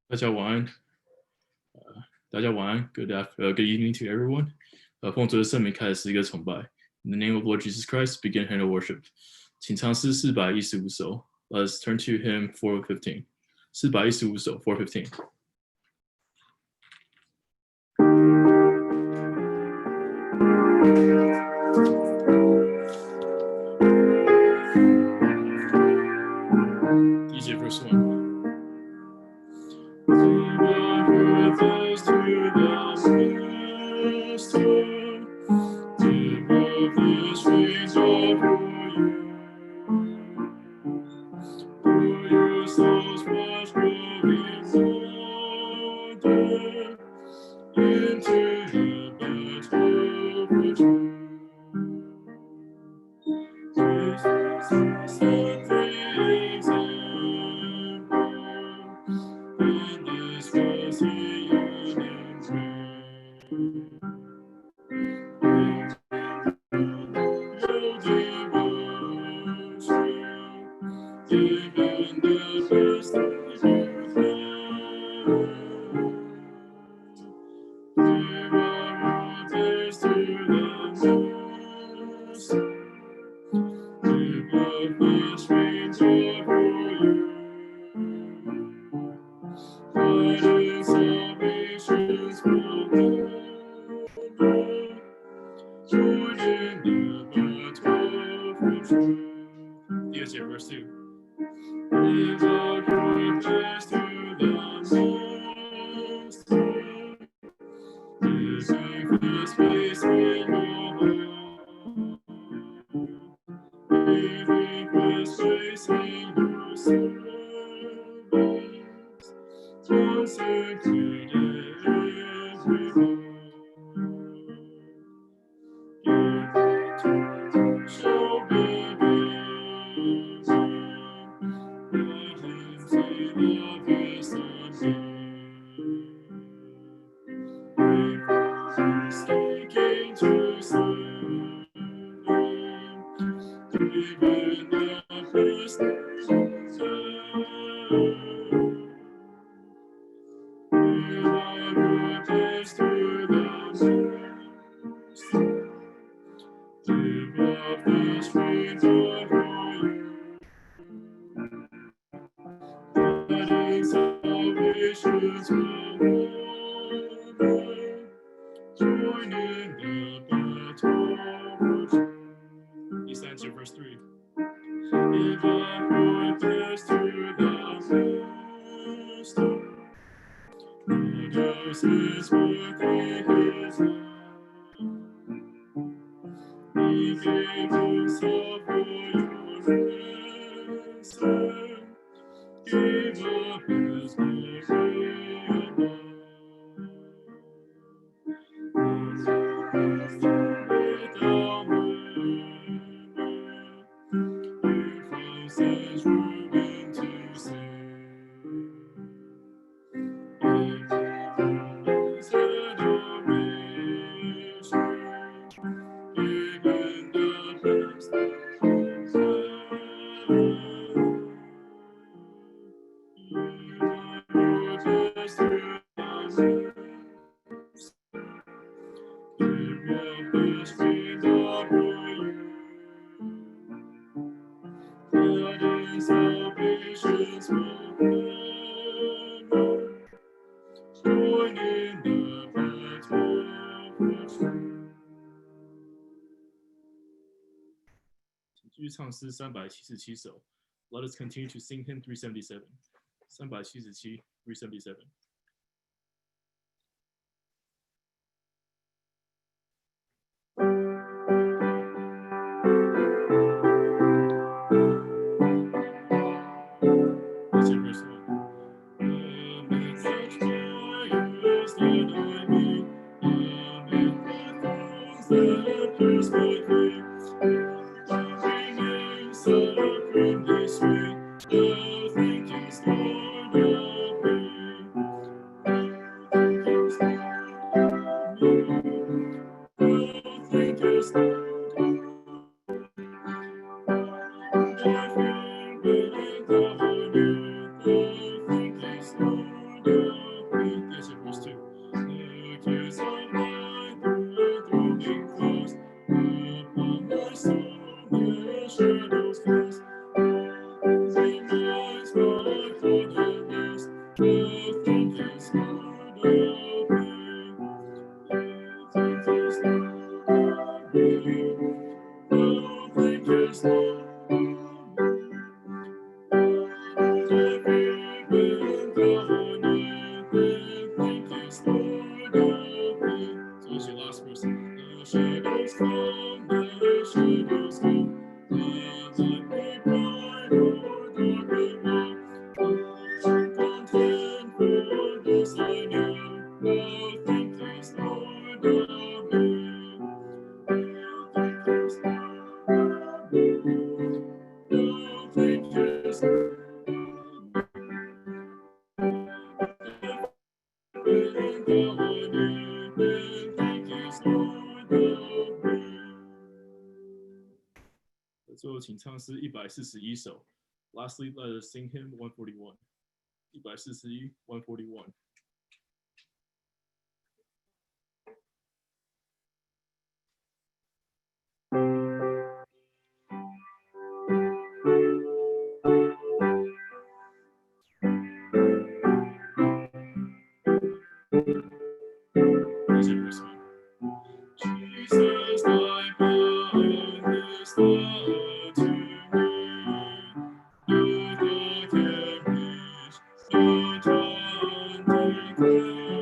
大家晚安，大家晚安。Good evening to everyone. 奉主的圣名开始一个崇拜。In the name of Lord Jesus Christ, begin hymn of worship. 请唱诗415首。Let's turn to hymn 415. 415首 415. DJ verse 1. Verse 2. Give our praise to the Most High. Give us space in your heart. Give us space in your service. Consecrate every heart. Shall be Verse 3. Give our praise to the Most High. Who does His work in His love? He gave Himself for your ransom. Gave up His glory and love.唱诗377首。Let us continue to sing hymn 377. 377, 377. Verse 1. 最后请唱诗141首。Lastly, let us sing hymn 141. 141, 141. Jesus, thy boundless love to me, the can reach the dawn declare. Only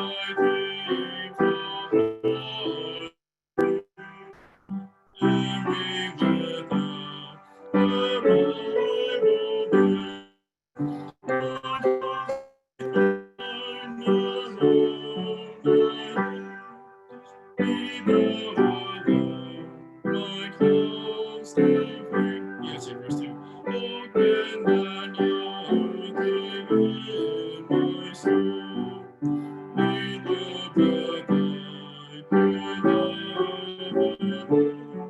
my painful heart, living without arrival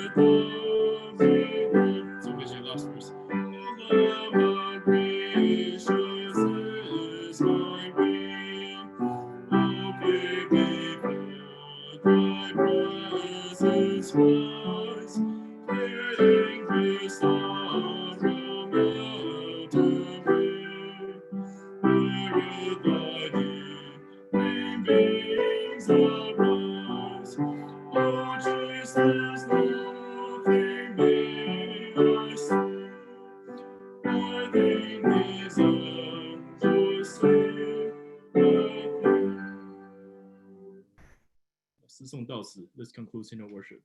there.诗颂到此 ，This concludes in our worship.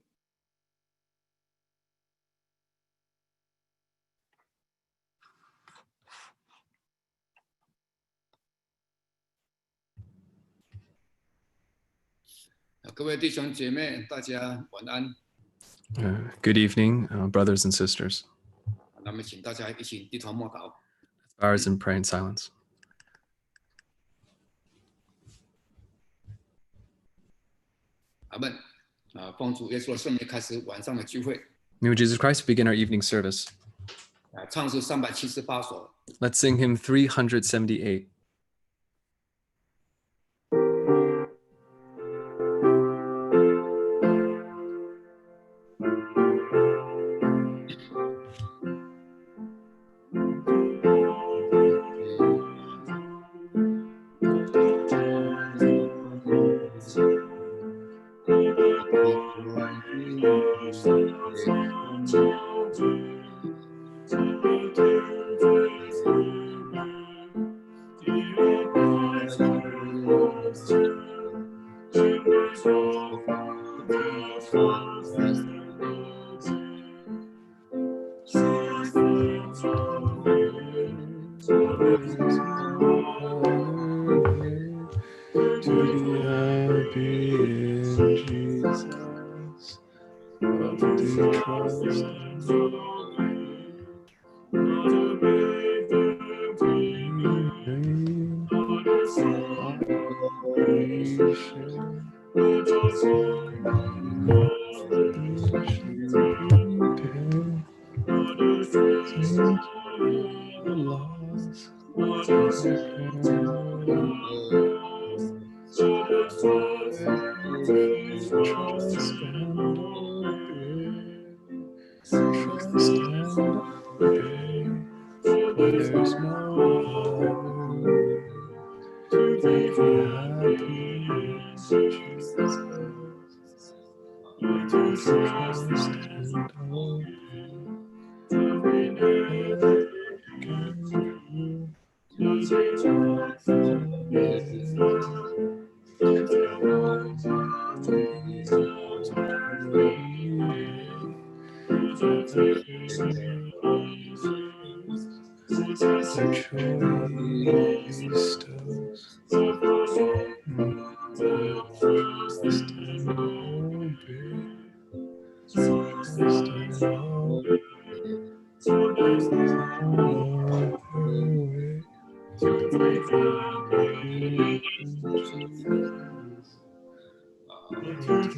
Good evening, brothers and sisters. 那么，请大家一起低头默祷。Ours and pray in silence. 阿们。奉主耶稣的圣名开始晚上的聚会。In the name of Jesus Christ, we begin our evening service. 唱诗378首。Let's sing hymn 378. There's no other way to be happy in Jesus.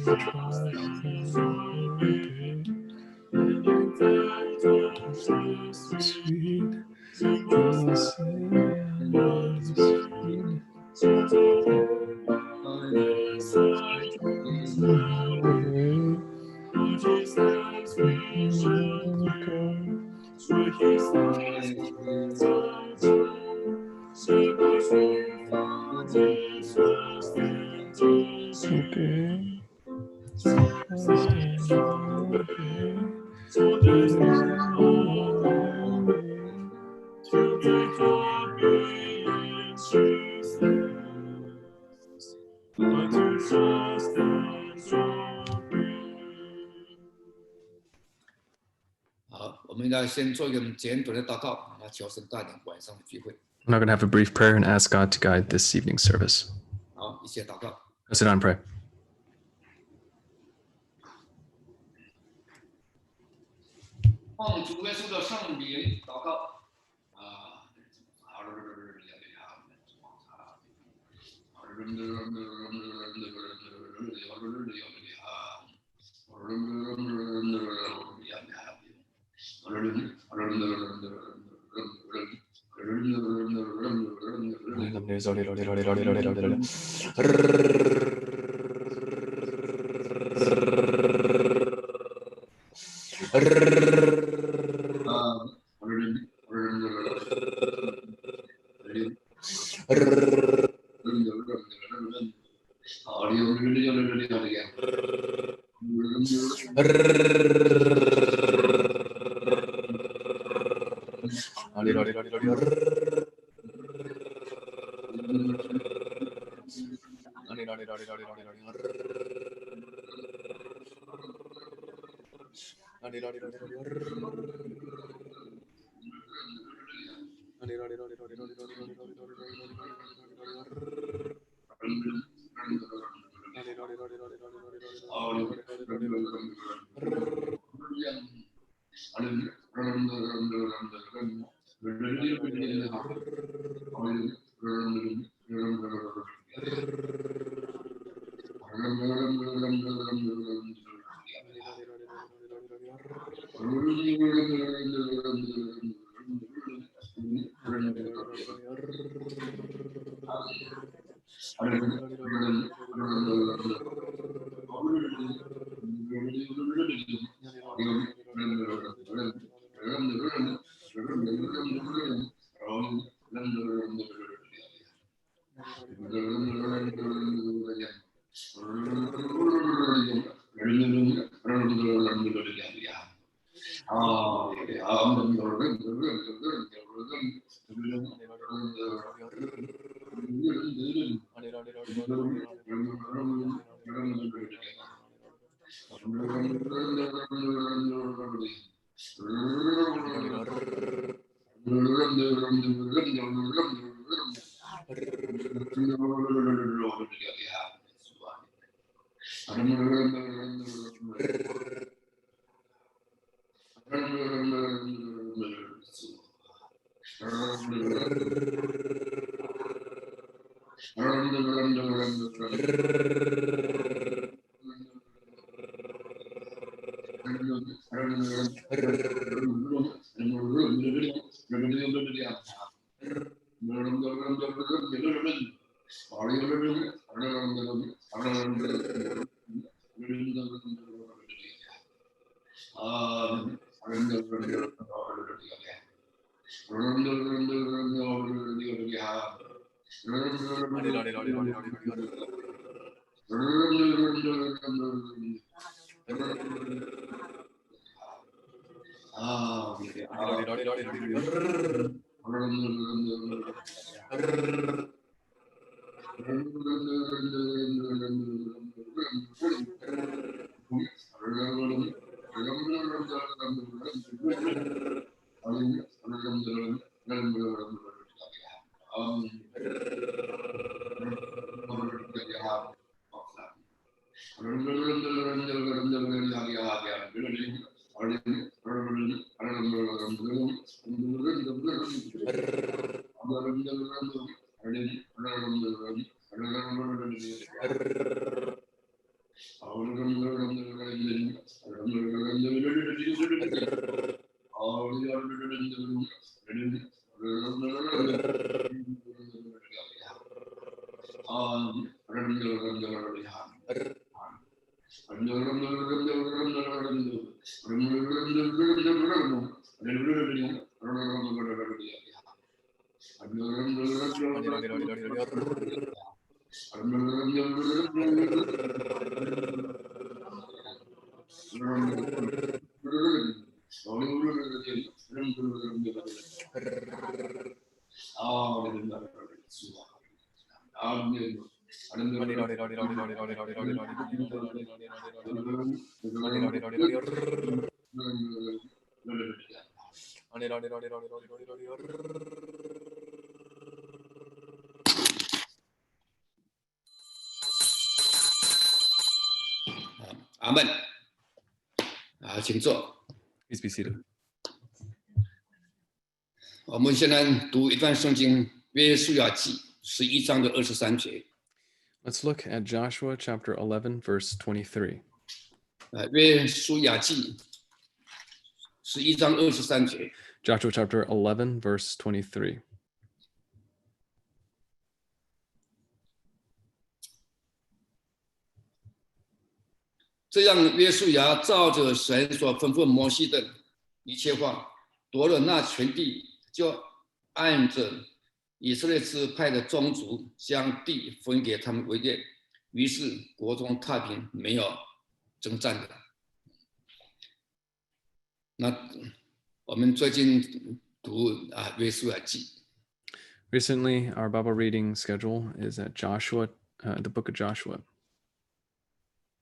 To trust and obey. I'm now going to have a brief prayer and ask God to guide this evening's service. Let's sit down and pray. 阿门。请坐。 Please be seated. 我们现在读一段圣经，约书亚记11章的23节。 Let's look at Joshua chapter 11, verse 23. 约书亚记11章23节。 Joshua chapter 11, verse 23. 这样，约书亚照着神所吩咐摩西的一切话，夺了那全地，就按着以色列支派的宗族，将地分给他们为业。于是国中太平，没有征战的。那我们最近读约书亚记。 Recently, our Bible reading schedule is at Joshua, the book of Joshua.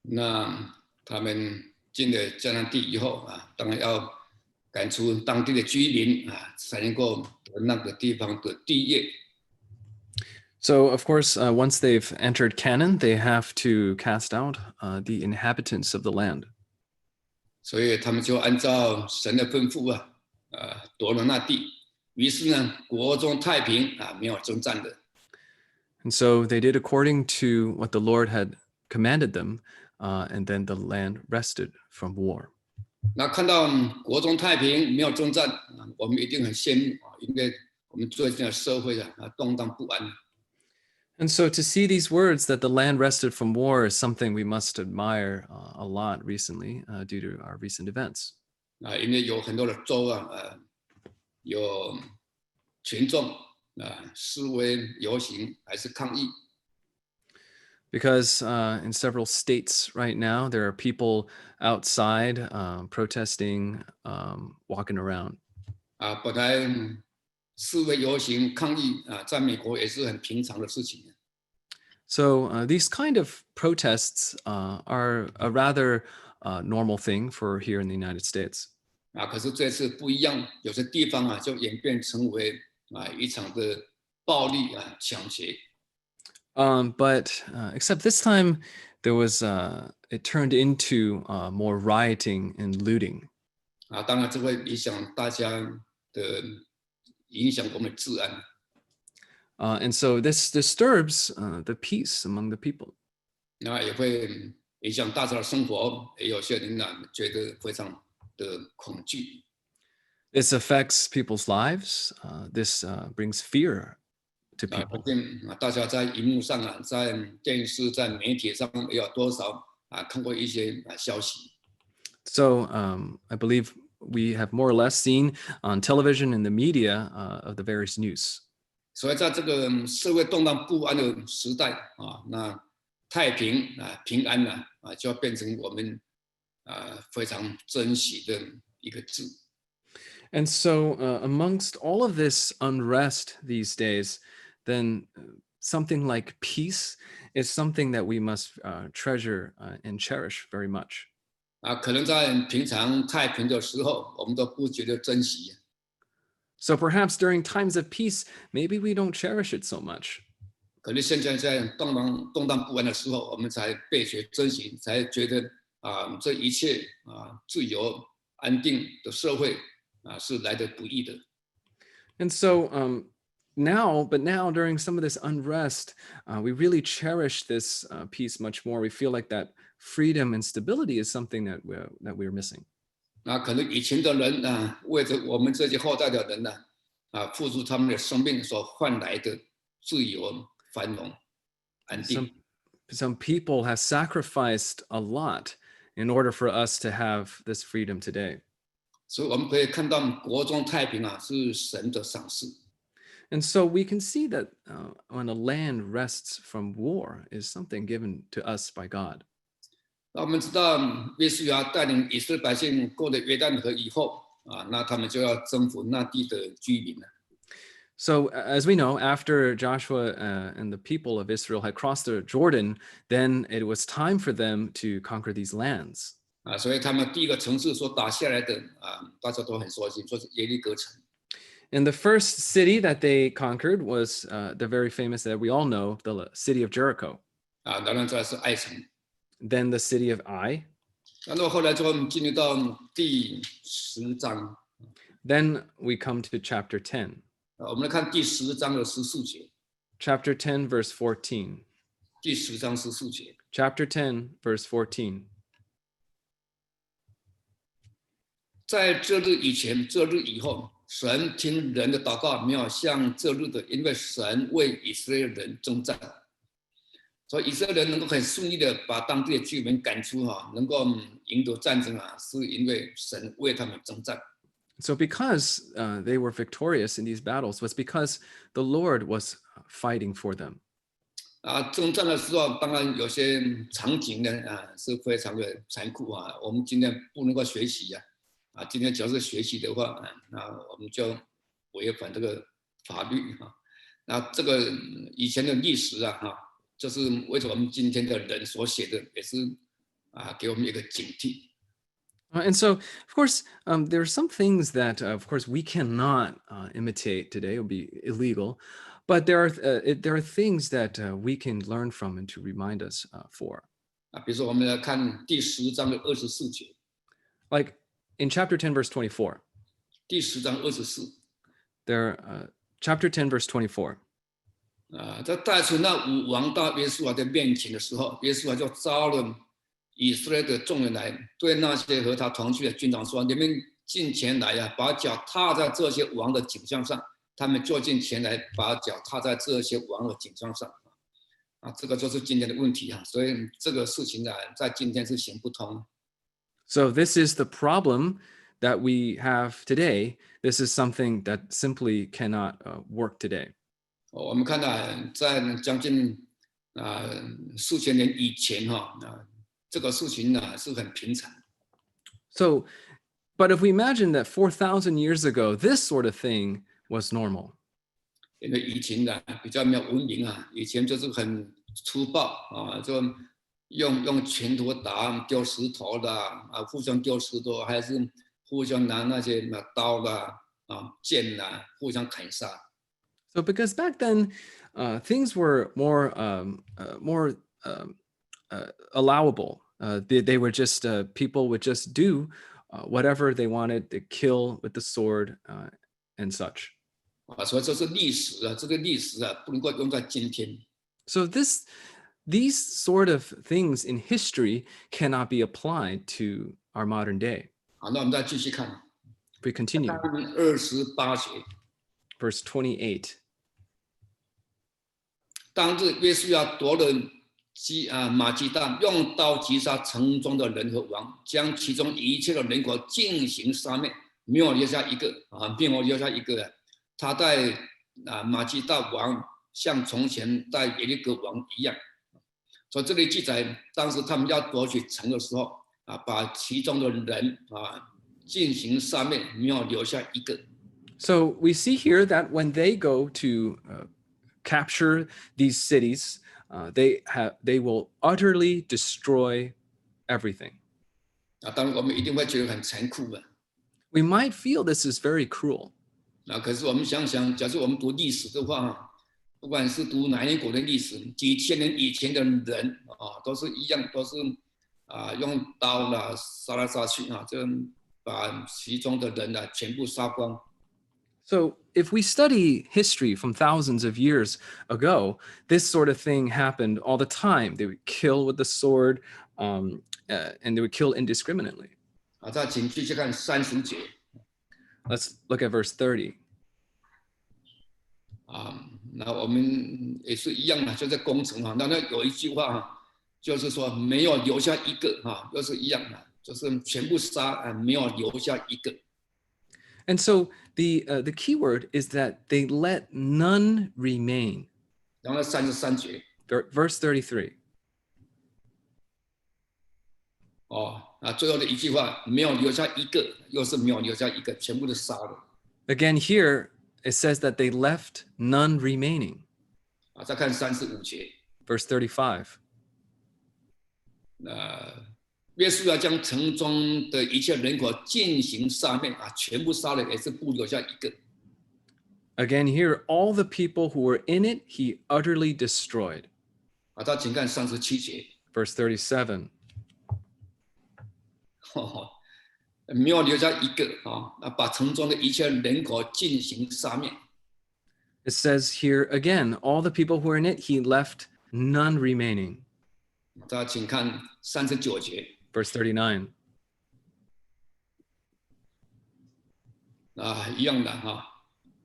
那他们进了迦南地以后当然要赶出当地的居民才能够得那个地方的地业。 So, of course, once they've entered Canaan, they have to cast out the inhabitants of the land. 所以他们就按照神的吩咐夺了那地。于是呢，国中太平没有征战的。 And so they did according to what the Lord had commanded them, and then the land rested from war. 那看到国中太平没有征战，我们一定很羡慕因为我们最近的社会动荡不安。 And so to see these words that the land rested from war is something we must admire a lot recently due to our recent events. 因为有很多的州有群众示威游行还是抗议。 Because in several states right now, there are people outside protesting, walking around. 本来示威游行抗议在美国也是很平常的事情。 So these kind of protests are a rather normal thing for here in the United States. 可是这次不一样，有些地方就演变成为一场的暴力抢劫。 But except this time, there was it turned into more rioting and looting. 当然这会影响大家的影响我们的治安。And so this disturbs the peace among the people. 那也会影响大家的生活，也有些人呢觉得非常的恐惧。This affects people's lives. This brings fear to 不 people. 定大家在荧幕上啊，在电视、在媒体上有多少看过一些消息。So I believe we have more or less seen on television and the media of the various news. 所以在这个社会动荡不安的时代那太平平安就要变成我们非常珍惜的一个字。And so amongst all of this unrest these days, then something like peace is something that we must treasure and cherish very much. 可能在平常太平的时候，我们都不觉得珍惜。So perhaps during times of peace, maybe we don't cherish it so much. 可能现在在动荡不安的时候，我们才倍觉珍惜，才觉得这一切自由安定的社会是来得不易的。And so now during some of this unrest, we really cherish this peace much more. We feel like that freedom and stability is something that we're missing. 可能以前的人为着我们这些后代的人付出他们的生命所换来的自由、繁荣、安定。Some people have sacrificed a lot in order for us to have this freedom today. 所以我们可以看到国中太平是神的赏赐。And so we can see that when a land rests from war is something given to us by God. 那我们知道约书亚带领以色列百姓过了约旦河以后那他们就要征服那地的居民了。So as we know, after Joshua and the people of Israel had crossed the Jordan, then it was time for them to conquer these lands. 所以他们第一个城市所打下来的大家都很熟悉，就是耶利哥城。And the first city that they conquered was the very famous that we all know, the city of Jericho. 当然再是爱城。Then the city of Ai. 那后来就进入到第10章。Then we come to chapter 10. 我们来看第10章的14节。Chapter 10, verse 14. 第10章14节。Chapter 10, verse 14. 在这日以前，这日以后，神听人的祷告，没有像这日的，因为神为以色列人征战。所以以色列人能够很顺利的把当地的居民赶出能够赢得战争是因为神为他们征战。So because they were victorious in these battles was because the Lord was fighting for them. 征战的时候，当然有些场景呢是非常的残酷我们今天不能够学习今天只要是学习的话那我们就违反这个法律那这个以前的历史就是为着我们今天的人所写的，也是给我们一个警惕。And so, of course, there are some things that, of course, we cannot imitate today. It would be illegal. But there are things that we can learn from and to remind us for. 比如说，我们来看第10章的24节。Like in chapter 10, verse 24. 第10章24。There, chapter 10, verse 24. 在带出那5王到约书亚的面前的时候，约书亚就招了以色列的众人来，对那些和他同去的军长说：“你们进前来把脚踏在这些王的颈项上。”他们就进前来，把脚踏在这些王的颈项上。这个就是今天的问题所以这个事情在今天是行不通。So this is the problem that we have today. This is something that simply cannot work today. 我们看到在将近数千年以前这个事情是很平常。So, but if we imagine that 4,000 years ago, this sort of thing was normal. 因为以前比较没有文明以前就是很粗暴就用拳头打、丢石头的互相丢石头，还是互相拿那些刀剑互相砍杀。So because back then, things were more allowable. They were just people would just do whatever they wanted to kill with the sword and such. 所以这是历史啊，这个历史啊不能够用在今天。So these sort of things in history cannot be applied to our modern day. 好，那我们再继续看， We continue, 28节。 verse 28. 当日约书亚夺了马基大，用刀击杀城中的人和王，将其中一切的人口进行杀灭，没有留下一个没有留下一个。他带马基大王像从前带耶利哥王一样。所以这里记载，当时他们要夺取城的时候把其中的人进行杀灭，没有留下一个。So we see here that when they go to capture these cities, they will utterly destroy everything. 当然我们一定会觉得很残酷的。 We might feel this is very cruel. 可是我们想想，假设我们读历史的话，不管是读哪一国的历史，几千年以前的人都是一样，都是用刀杀来杀去就把其中的人全部杀光。 So if we study history from thousands of years ago, this sort of thing happened all the time. They would kill with the sword, and they would kill indiscriminately. 再请继续看30节。 Let's look at verse 30. 那我们也是一样就在攻城那有一句话就是说没有留下一个又是一样就是全部杀没有留下一个。 And so the key word is that they let none remain. 然后33节。 Verse 33. 最后的一句话没有留下一个，又是没有留下一个，全部都杀了。 Again, here it says that they left none remaining. 再看35节。 Verse 35. 约书亚将城中的一切人口进行杀灭全部杀了，也是不留下一个。 Again, here, all the people who were in it, he utterly destroyed. 再请看37节。 Verse 37. 没有留下一个把城中的一切人口进行杀灭。 It says here again, all the people who were in it, he left none remaining. 再请看39节。 Verse 39. 一样的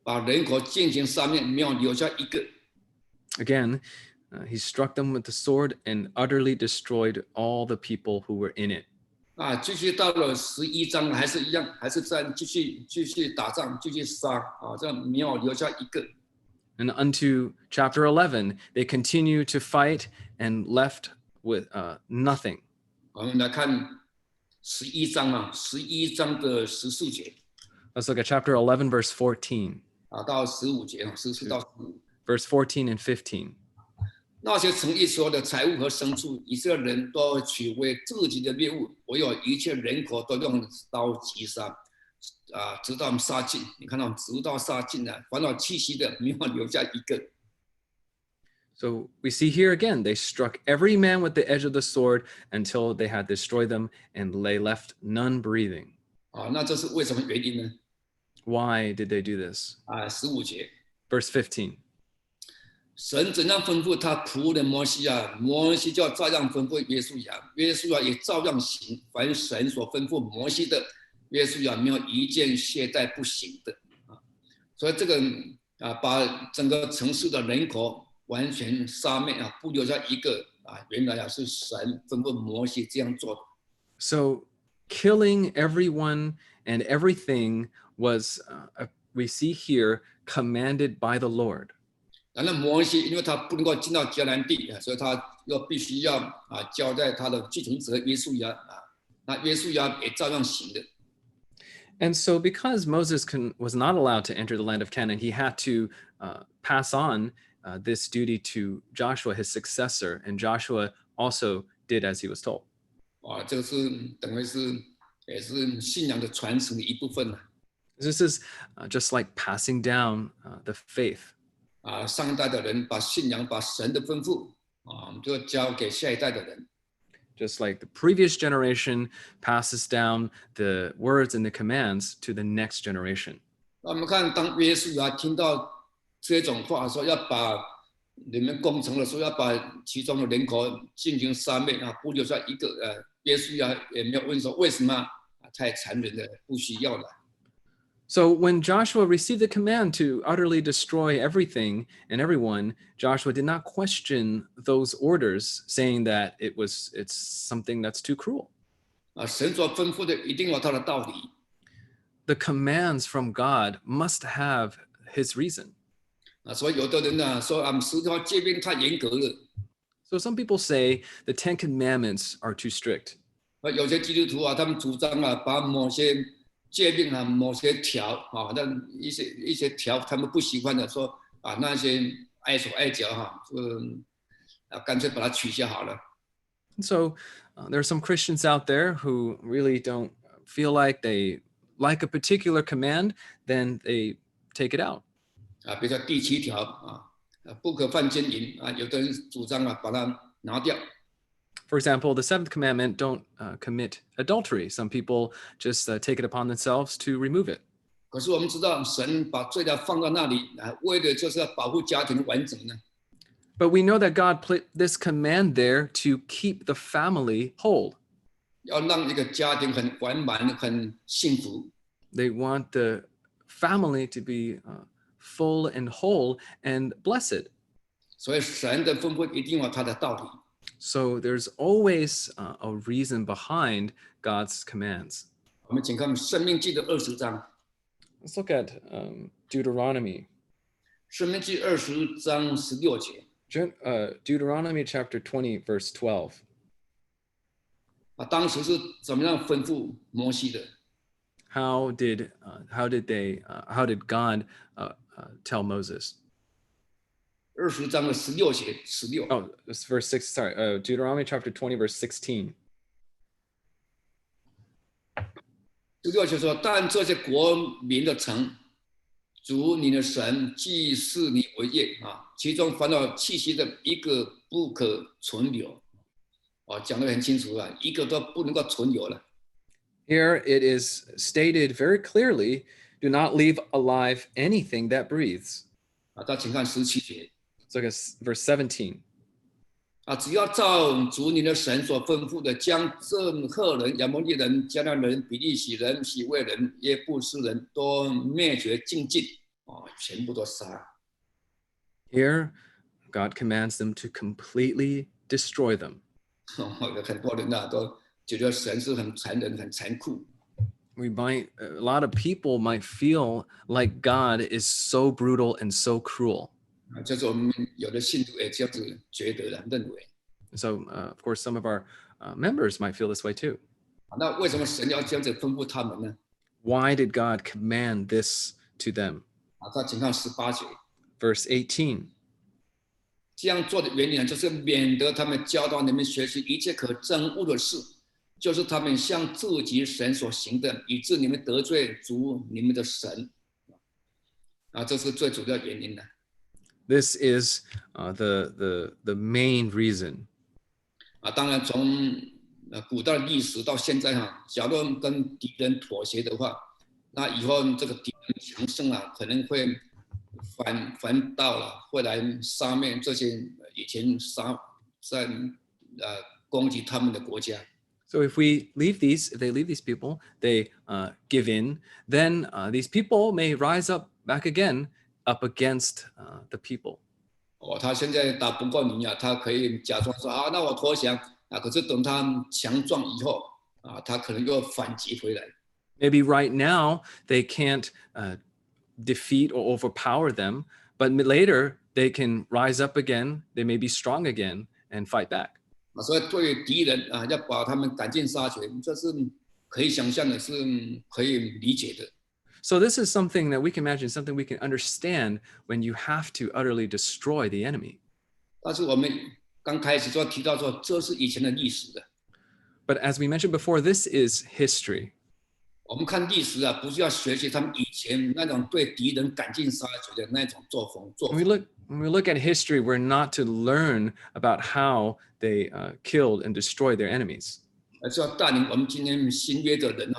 把人口进行杀灭，没有留下一个。 Again, he struck them with the sword and utterly destroyed all the people who were in it. 继续到了11章还是一样，还是在继续打仗，继续杀这没有留下一个。 And unto chapter 11, they continue to fight and left with nothing. 我们来看11章11章的14节。 Let's look at chapter 11, verse 14. 到15节14到15。 Verse 14 and 15. 那些城邑所有的财物和牲畜，以色列人都取为自己的猎物，唯有一切人口都用刀击杀，直到杀尽。你看到直到杀尽凡有气息的，没有留下一个。 So we see here again, they struck every man with the edge of the sword until they had destroyed them, and they left none breathing. 那这是为什么原因呢？ Why did they do this? 15节。 Verse 15. 神怎样吩咐他仆人摩西摩西就照样吩咐约书亚，约书亚也照样行。凡神所吩咐摩西的，约书亚没有一件懈怠不行的。所以这个把整个城市的人口完全杀灭不留下一个原来是神吩咐摩西这样做的。 So killing everyone and everything was, we see here, commanded by the Lord. 然后摩西因为他不能够进到迦南地所以他又必须要交代他的继承者约书亚那约书亚也照样行的。 And so because Moses was not allowed to enter the land of Canaan, he had to pass on this duty to Joshua, his successor, and Joshua also did as he was told. 这个是等于是也是信仰的传承的一部分 This is just like passing down the faith. 上一代的人把信仰把神的吩咐就交给下一代的人。 Just like the previous generation passes down the words and the commands to the next generation. 我们看，当约书亚听到这种话说，要把你们攻城的时候，要把其中的人口进行杀灭啊，不留下一个。约书亚也没有问说为什么太残忍了，不需要了。So when Joshua received the command to utterly destroy everything and everyone, Joshua did not question those orders, saying that it's something that's too cruel. 神所吩咐的一定有他的道理。The commands from God must have his reason. 所以有的人呢说10条诫命太严格了。So some people say the 10 commandments are too strict. 有些基督徒他们主张把某些诫命某些条那一些条他们不喜欢的，说那些碍手碍脚干脆把它取消好了。And so there are some Christians out there who really don't feel like they like a particular command, then they take it out. 比如说第7条不可犯奸淫有的人主张把它拿掉。For example, the 7th commandment, don't commit adultery. Some people just take it upon themselves to remove it. 可是我们知道，神把罪放到那里为的就是要保护家庭的完整呢。But we know that God put this command there to keep the family whole. 要让一个家庭很完满、很幸福。They want the family to be full and whole and blessed. 所以神的吩咐一定有他的道理。So there's always a reason behind God's commands. 我们请看《申命记》的20章。Let's look at Deuteronomy. 申命记20章16节。Deuteronomy chapter 20, verse 12. 当时是怎么样吩咐摩西的？ How did God tell Moses? 20章的16节16。Oh, it's verse 6. Sorry, Deuteronomy chapter 20, verse 16. 16节说：“但这些国民的城，主你的神既视你为业其中凡有气息的一个不可存留。”讲得很清楚一个都不能够存留了。Here it is stated very clearly, do not leave alive anything that breathes. 大家请看17节。Let's look at verse 17. 只要照主你的神所吩咐的，将这赫人、亚摩利人、迦南人、比利洗人、洗未人、耶布斯人都灭绝尽尽全部都杀。Here, God commands them to completely destroy them. 很多人都觉得神是很残忍、很残酷。A lot of people might feel like God is so brutal and so cruel. 这是我们有的信徒也这样子觉得的，认为。So, of course, some of our members might feel this way too. 那为什么神要这样子吩咐他们呢？ Why did God command this to them? 大家请看18节。Verse 18. 这样做的原因就是免得他们教导你们学习一切可憎恶的事，就是他们向自己神所行的，以致你们得罪主你们的神。这是最主要原因的。This is the main reason. 当然从古代历史到现在假如跟敌人妥协的话，那以后这个敌人强盛可能会反倒了，会来杀灭这些以前在攻击他们的国家。So if they leave these people, they give in, then these people may rise up back again up against the people. 他现在打不过你他可以假装说那我投降可是等他强壮以后他可能又反击回来。Maybe right now they can't defeat or overpower them, but later they can rise up again. They may be strong again and fight back. 所以对于敌人要把他们赶尽杀绝，这是可以想象的，是可以理解的。So this is something that we can imagine, something we can understand when you have to utterly destroy the enemy. 但是我们刚开始就提到说，这是以前的历史的。But as we mentioned before, this is history. 我们看历史不是要学习他们以前那种对敌人赶尽杀绝的那种作风。When we look at history, we're not to learn about how they killed and destroyed their enemies. 而是要带领我们今天新约的人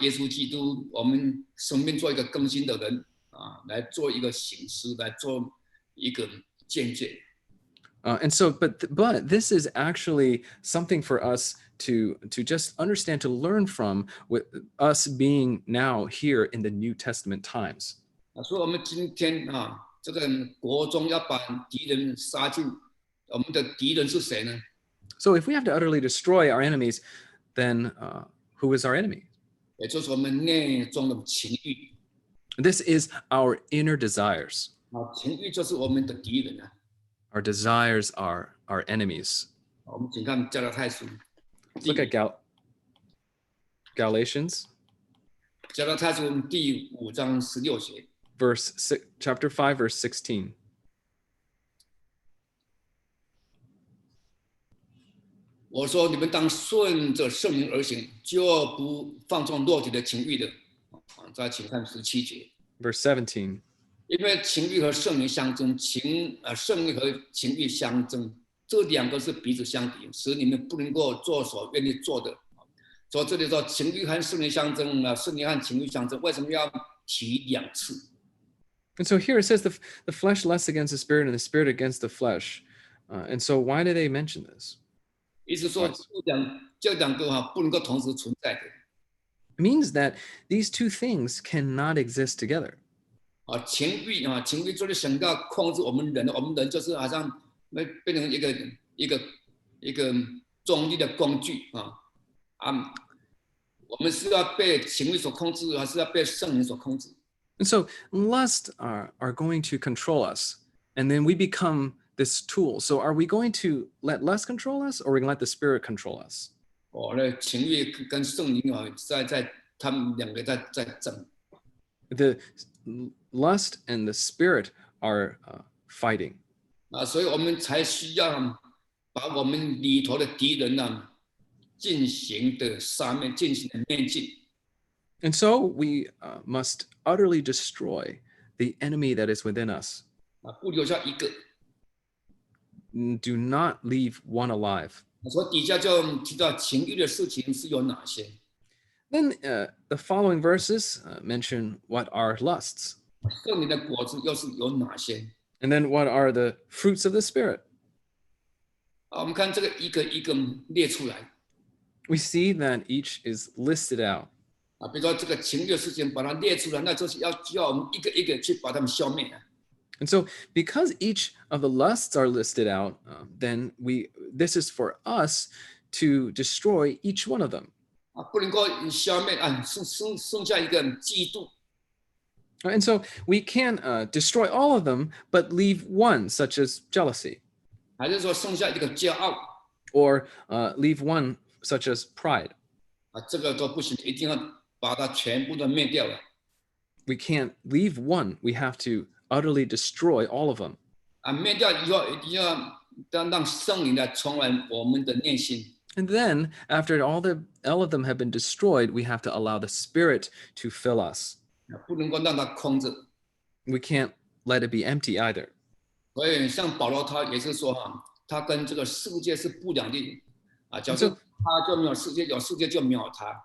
耶稣基督，我们生命做一个更新的人来做一个醒思，来做一个见证。And so, but this is actually something for us to just understand, to learn from, with us being now here in the New Testament times. 所以我们今天这个国中要把敌人杀尽，我们的敌人是谁呢？ So if we have to utterly destroy our enemies, then who is our enemy? 也就是我们内中的情欲。 This is our inner desires. 情欲就是我们的敌人啊。 Our desires are our enemies. 我们请看加拉太书。 Look at Galatians. 加拉太书第5章16节。 Chapter 5, verse 16. 我说你们当顺着圣灵而行，就不放纵肉体的情欲的。再请看17节。 Verse 17. 因为情欲和圣灵相争，圣灵和情欲相争，这两个是彼此相敌，使你们不能够做所愿意做的。所以这里说情欲和圣灵相争圣灵和情欲相争，为什么要提2次？ And so here it says the flesh lusts against the spirit and the spirit against the flesh. And so why do they mention this? 意思说这两个不能够同时存在的。 It means that these two things cannot exist together. 情欲就是想要控制我们人，我们人就是好像变成一个中立的工具我们是要被情欲所控制，还是要被圣灵所控制？ And so lust are going to control us, and then we become this tool. So are we going to let lust control us, or are we going to let the spirit control us? 情欲跟圣灵在他们两个在争。 The lust and the spirit are fighting. 所以我们才需要把我们里头的敌人进行的杀灭，进行的灭尽。 And so we must utterly destroy the enemy that is within us. 不留下一个。 Do not leave one alive. 所以底下就提到情欲的事情是有哪些。 Then the following verses mention what are lusts. 圣灵的果子又是有哪些？ And then what are the fruits of the spirit? 我们看这个一个一个列出来。 We see that each is listed out. 比如说这个情欲的事情把它列出来，那就是要我们一个一个去把它们消灭。 And so because each of the lusts are listed out, then this is for us to destroy each one of them. 不能够消灭剩下一个嫉妒。 And so we can destroy all of them, but leave one, such as jealousy. 还是说剩下一个骄傲？ Or leave one, such as pride. 这个都不行，一定要把它全部都灭掉了。 We can't leave one. We have to utterly destroy all of them. 灭掉以后，一定要让圣灵来充满我们的内心。 And then, after all of them have been destroyed, we have to allow the Spirit to fill us. 不能够让它空着。 We can't let it be empty either. 所以像保罗他也是说他跟这个世界是不两立假如他就没有世界，有世界就没有他。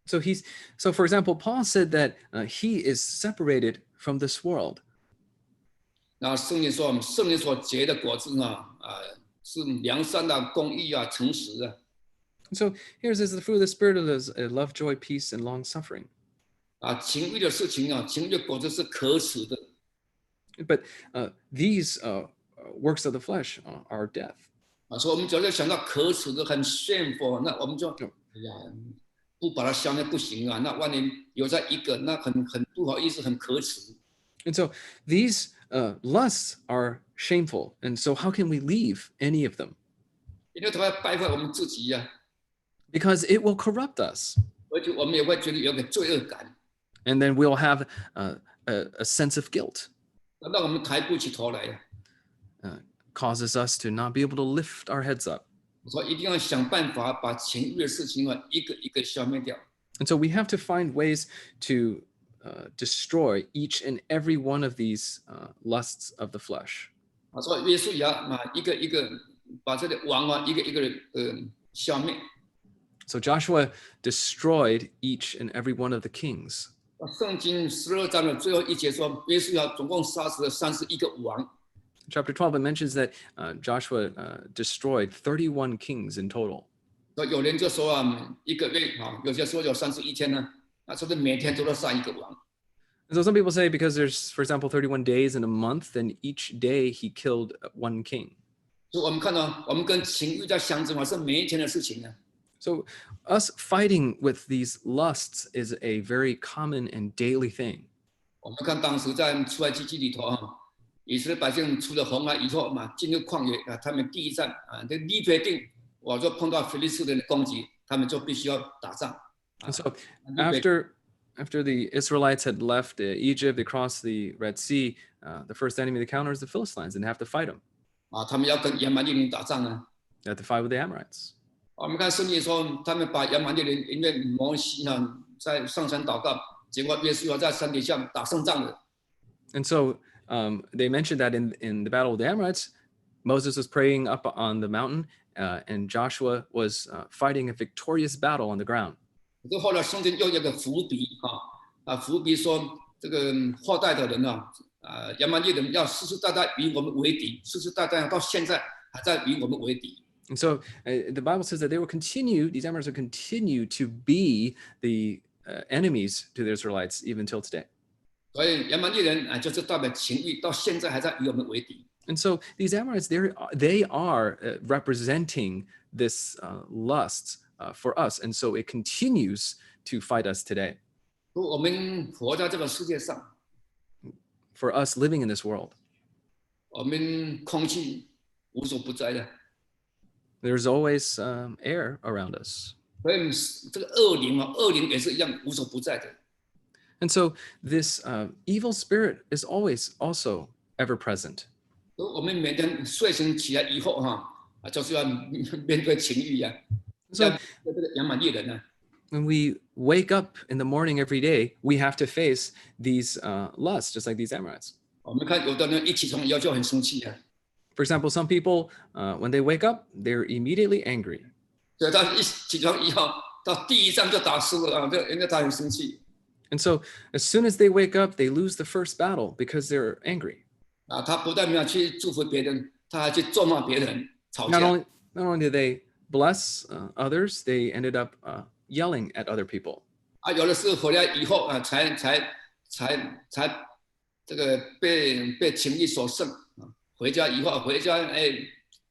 So for example, Paul said that he is separated from this world. 然后圣经说，圣灵所结的果子是良善公义诚实。 So here says the fruit of the Spirit is love, joy, peace, and long suffering. 情欲的事情情欲的果子是可耻的。 But these works of the flesh are death. 所以我们只要想到可耻的很炫富，那我们就不把它消灭不行那万一留在一个，那很不好意思，很可耻。 And so these lusts are shameful. And so how can we leave any of them? 因为它会败坏我们自己Because it will corrupt us. 而且我们也会觉得有个罪恶感。 And then we'll have a sense of guilt. 让我们抬不起头来。 Causes us to not be able to lift our heads up. 所以一定要想办法把情欲的事情一个一个消灭掉。 And so we have to find ways to destroy each and every one of these lusts of the flesh. 所以耶稣也要一个一个把这个王一个一个消灭。So Joshua destroyed each and every one of the kings. 圣经12章的最后一节说，约书亚总共杀死了31个王。Chapter 12, it mentions that Joshua destroyed 31 kings in total. 有人就说一个月有些说有31天呢，那说是每天都要杀一个王。And so some people say because there's, for example, 31 days in a month, then each day he killed one king. 所以我们看到，我们跟情欲在相争是每一天的事情呢。So us fighting with these lusts is a very common and daily thing. 我们看当时在出埃及记里头以色列百姓出了红海以後進入曠野他們第一站這立決定我就碰到非利士人的攻擊，他們就必須要打仗。And so after the Israelites had left Egypt, they crossed the Red Sea, the first enemy they encountered is the Philistines, and they have to fight them. 他們要跟亞瑪力人打仗呢。They have to fight with the Amorites. 我們看聖經說，他們把亞瑪力人因為摩西在上山禱告，結果約書亞在山底下打勝仗了。And so they mentioned that in the battle of the Amorites, Moses was praying up on the mountain, and Joshua was fighting a victorious battle on the ground. 这后来圣经又有一个伏笔伏笔说这个后代的人亚玛力人要世世代代与我们为敌，世世代代到现在还在与我们为敌。And so the Bible says that they will continue, these Amorites will continue to be the enemies to the Israelites even till today. 所以亚玛力人就是代表情欲，到现在还在与我们为敌。And so these Amorites, they are representing this lust for us, and so it continues to fight us today. 我们活在这个世界上 For us living in this world, 我们空气无所不在的， there's always air around us. 所以这个恶灵也是一样无所不在的。 And so this evil spirit is always also ever present. 我们每天睡醒起来以后就是要面对情欲So 这个亚玛力人when we wake up in the morning every day, we have to face these lusts, just like these Amorites. 我们看有的人一起床以后就很生气 For example, some people, when they wake up, they're immediately angry. 所以他一起床以后到第一仗就打输了因为他很生气 And so as soon as they wake up, they lose the first battle because they're angry. 他不但没有去祝福别人，他还去咒骂别人，吵架。 Not only did they bless others, they ended up yelling at other people. 有的是回来以后才这个被情欲所胜回家以后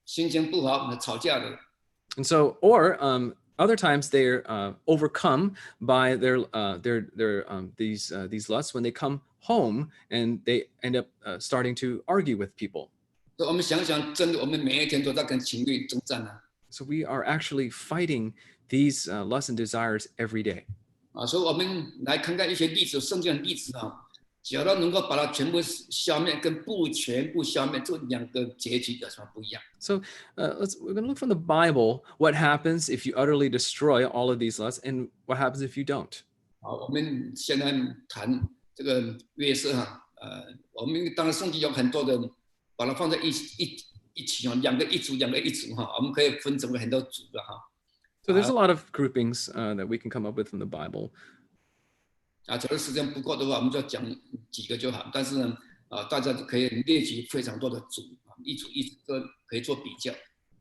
心情不好吵架了。 And so, or other times they're overcome by these lusts when they come home and they end up starting to argue with people. 所以我们想想，真的，我们每一天都在跟情欲征战So we are actually fighting these lusts and desires every day. 所以我们来看看一些例子，圣经的例子假如能够把它全部消灭，跟不全部消灭，这两个结局有什么不一样？ So we're going to look from the Bible what happens if you utterly destroy all of these lusts, and what happens if you don't. 我们现在谈这个约瑟我们当然圣经有很多的，把它放在一起两个一组，我们可以分成为很多组的So there's a lot of groupings that we can come up with from the Bible. 假如时间不够的话，我们就讲几个就好。但是呢，大家可以列举非常多的组，一组都可以做比较。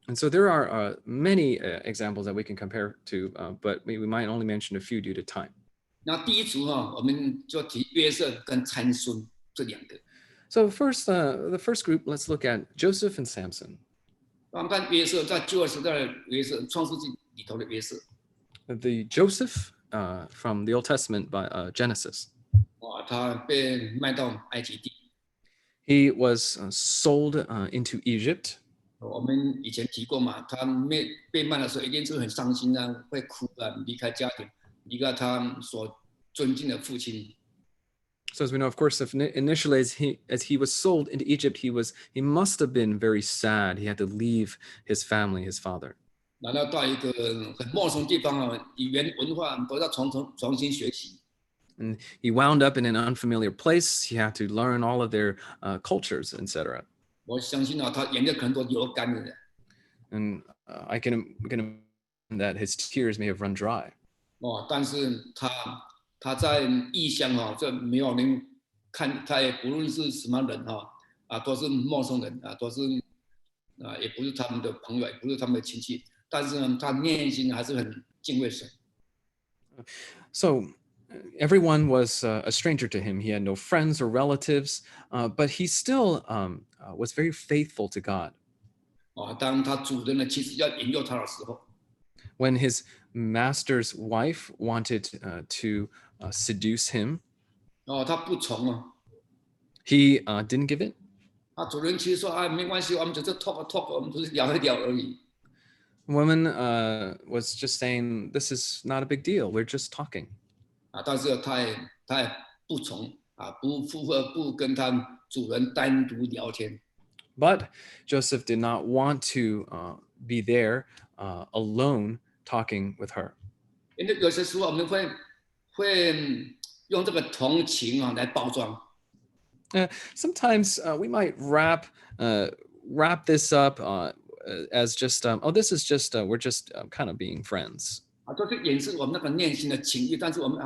And so there are many examples that we can compare to, but we might only mention a few due to time. 那第一组我们就提约瑟跟参孙这两个。 So first, the first group, let's look at Joseph and Samson. 我们看约瑟在旧约时代的约瑟，创世纪里头的约瑟。 The Joseph from the Old Testament by Genesis. 他被卖到埃及地。 He was sold into Egypt. 我们以前提过嘛，他被卖的时候一定是很伤心会哭离开家庭，离开他所尊敬的父亲。 So as we know, of course, initially as he was sold into Egypt, he must have been very sad. He had to leave his family, his father. 来到一个很陌生的地方语言文化都要重新学习。 And he wound up in an unfamiliar place. He had to learn all of their cultures, etc. 我相信他眼泪可能都流干了。 And we can that his tears may have run dry. 但是他在异乡这没有人看，他也不论是什么人都是陌生人都是也不是他们的朋友，也不是他们的亲戚，但是呢，他内心还是很敬畏神。So everyone was a stranger to him. He had no friends or relatives, but he still was very faithful to God. 当他主人的妻子要引诱他的时候， When his master's wife wanted to seduce him, 他不从he didn't give in. 主人其实说没关系，我们只是 talk， 我们只是聊一聊而已。Woman was just saying, "This is not a big deal. We're just talking." 但是他也不从不附和，不跟他主人单独聊天。 But Joseph did not want to be there alone talking with her. 因为有些时候我们会用这个同情来包装。 Sometimes we might wrap this up as just, oh, this is just, we're just kind of being friends. 就是掩饰我们那个内心的情绪，但是我们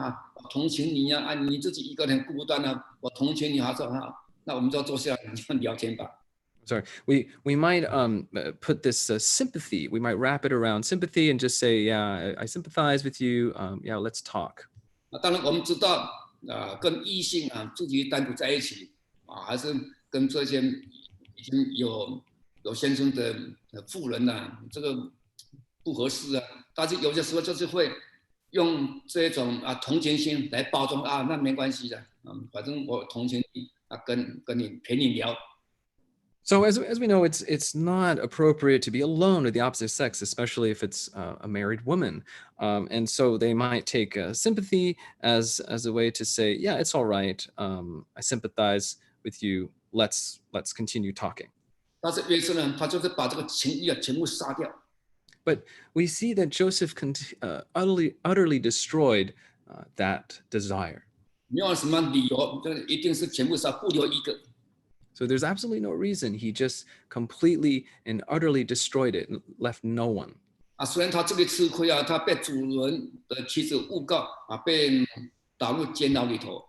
同情你你自己一个人孤单我同情你说那我们就坐下来聊天吧。 Sorry, we might put this sympathy. We might wrap it around sympathy and just say, yeah, I sympathize with you. Yeah, let's talk. 当然我们知道跟异性自己单独在一起还是跟这些已经有先生的妇人这个不合适但是有些时候就是会用这种同情心来包装那没关系的反正我同情你跟你陪你聊。 So as we know, it's not appropriate to be alone with the opposite sex, especially if it's a married woman. And so they might take sympathy as a way to say, yeah, it's all right. I sympathize with you. Let's continue talking. 但是约瑟呢，他就是把这个情谊全部杀掉。 But we see that Joseph utterly destroyed that desire. 没有什么理由，这一定是全部杀，不留一个。 So there's absolutely no reason. He just completely and utterly destroyed it and left no one. 虽然他这个吃亏他被主人的妻子诬告被打入监牢里头。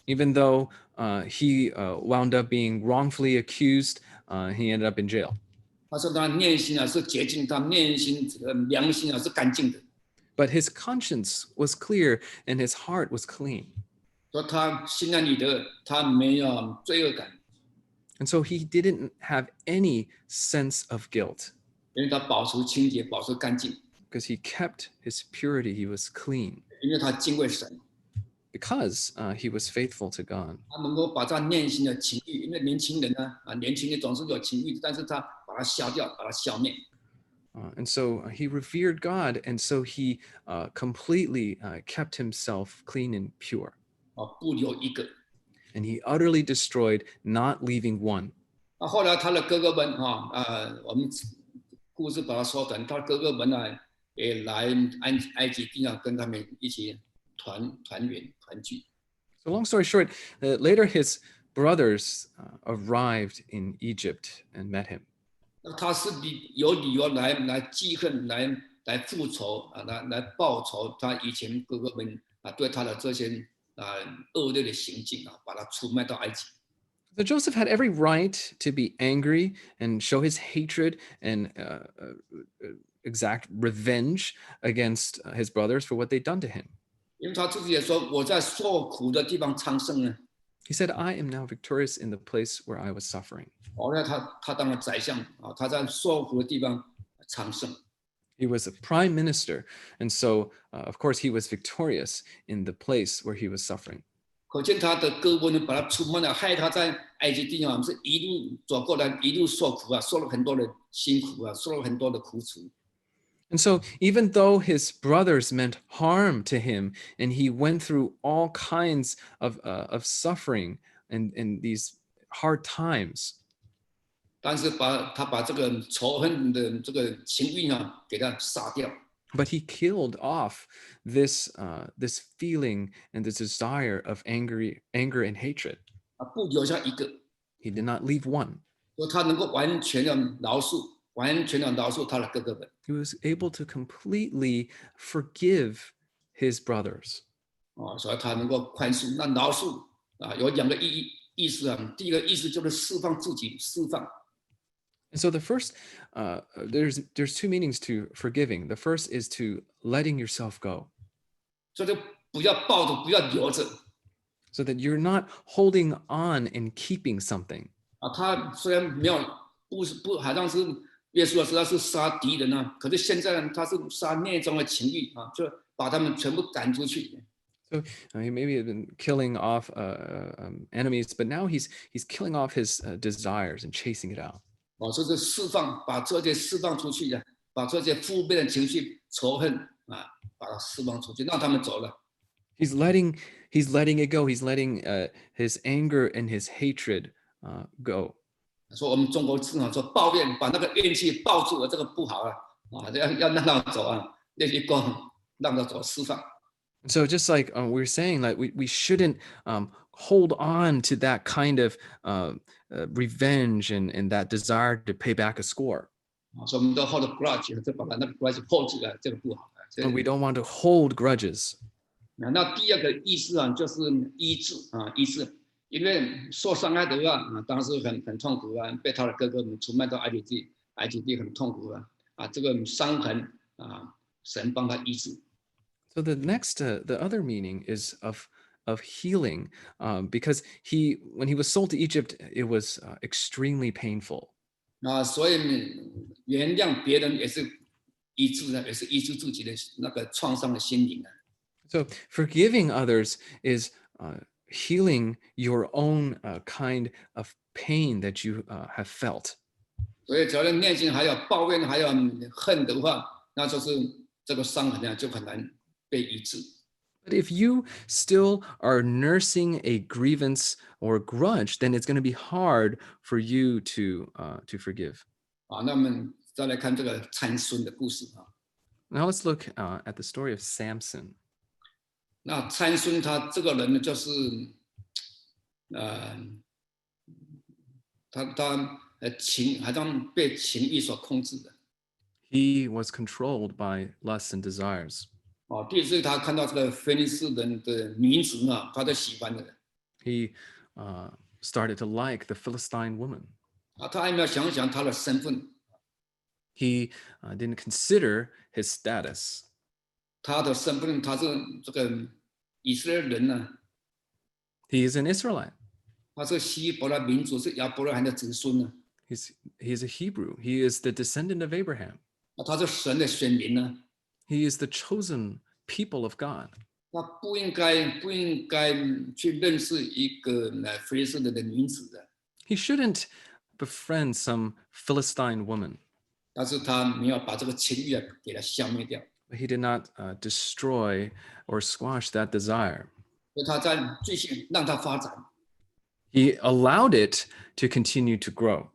Even though he wound up being wrongfully accused, he ended up in jail. 他说他内心是洁净，他内心良心是干净的。 But his conscience was clear and his heart was clean. 说他心安理得，他没有罪恶感。 And so he didn't have any sense of guilt. 因为他保持清洁，保持干净。 Because he kept his purity, he was clean. 因为他敬畏神。 Because he was faithful to God. 他能够把他内心的情欲，因为年轻人年轻人总是有情欲，但是他把它消掉，把它消灭。 And so he revered God, and so he completely kept himself clean and pure. 不留一个。 And he utterly destroyed, not leaving one. 后来他的哥哥们我们故事把它说短，他哥哥们也来埃及地跟他们一起团圆团聚。 So long story short, later his brothers arrived in Egypt and met him. 他是有理由来记恨，来复仇来报仇他以前哥哥们对他的这些恶劣的行径把他出卖到埃及。 So Joseph had every right to be angry and show his hatred and exact revenge against his brothers for what they'd done to him. 因为他自己也说，我在受苦的地方昌盛呢。 He said, I am now victorious in the place where I was suffering. 那他当了宰相他在受苦的地方昌盛。 He was a prime minister, and so, of course, he was victorious in the place where he was suffering. 可见他的哥哥呢，把他出卖了，害他在埃及地是一路走过来，一路受苦受了很多的辛苦受了很多的苦楚。 And so, even though his brothers meant harm to him, and he went through all kinds of suffering and these hard times, 但是他把这个仇恨的这个情欲给他杀掉。 but he killed off this feeling and this desire of anger and hatred. 不留下一个。 He did not leave one. 说他能够完全的饶恕完全的饶恕他的哥哥们。He was able to completely forgive his brothers. 所以他能够宽恕。那饶恕有两个意思啊。第一个意思就是释放自己，释放。And so the first, there's two meanings to forgiving. The first is to letting yourself go. 所以就不要抱着，不要留着。So that you're not holding on and keeping something. 他虽然没有不好像是耶稣的时候是杀敌人啊，可是现在呢，他是杀内中的情欲啊，就把他们全部赶出去。So he maybe had been killing off enemies, but now he's killing off his desires and chasing it out. 这是释放，把这些释放出去的，把这些负面的情绪、仇恨啊，把它释放出去，让他们走了。He's letting it go. He's letting his anger and his hatred go. 说我们中国字说抱怨，把那个怨气抱住了，这个不好要让他走啊，那些光让他走，释放。So just like we were saying, like we shouldn't hold on to that kind of revenge and that desire to pay back a score. 所以我们都 hold grudge， 就把那个 grudge hold 住了，这个不好。We don't want to hold grudges. 那第二个意思啊，就是医治啊，医治。因为受伤害的话当时很痛苦啊，被他的哥哥们出卖到埃及地很痛苦啊，这个伤痕啊，神帮他医治。So the next, the other meaning is of healing, because when he was sold to Egypt, it was extremely painful. 所以原谅别人也是医治的，也是医治自己的那个创伤的心灵。So forgiving others is healing your own kind of pain that you have felt. 所以只要内心还有抱怨，还有恨的话，那就是这个伤痕就很难被医治。But if you still are nursing a grievance or a grudge, then it's going to be hard for you to forgive. 那我们再来看这个参孙的故事。Now let's look at the story of Samson. 那参孙他这个人呢，就是他好像被情欲所控制的。He was controlled by lusts and desires. 第一次他看到这个非利士人的女子他就喜欢了。He started to like the Philistine woman. 他还没有想他的身份。He didn't consider his status. 他的身份，他是这个以色列人呢。He is an Israelite. 他是希伯来民族，是亚伯拉罕的子孙呢。He is a Hebrew. He is the descendant of Abraham. 他是神的选民呢。He is the chosen people of God. 他不应该去认识一个非利士人的女子的。He shouldn't befriend some Philistine woman. 但是他没有把这个情欲给他消灭掉。But he did not destroy or squash that desire. 所以他在继续让它发展。He allowed it to continue to grow.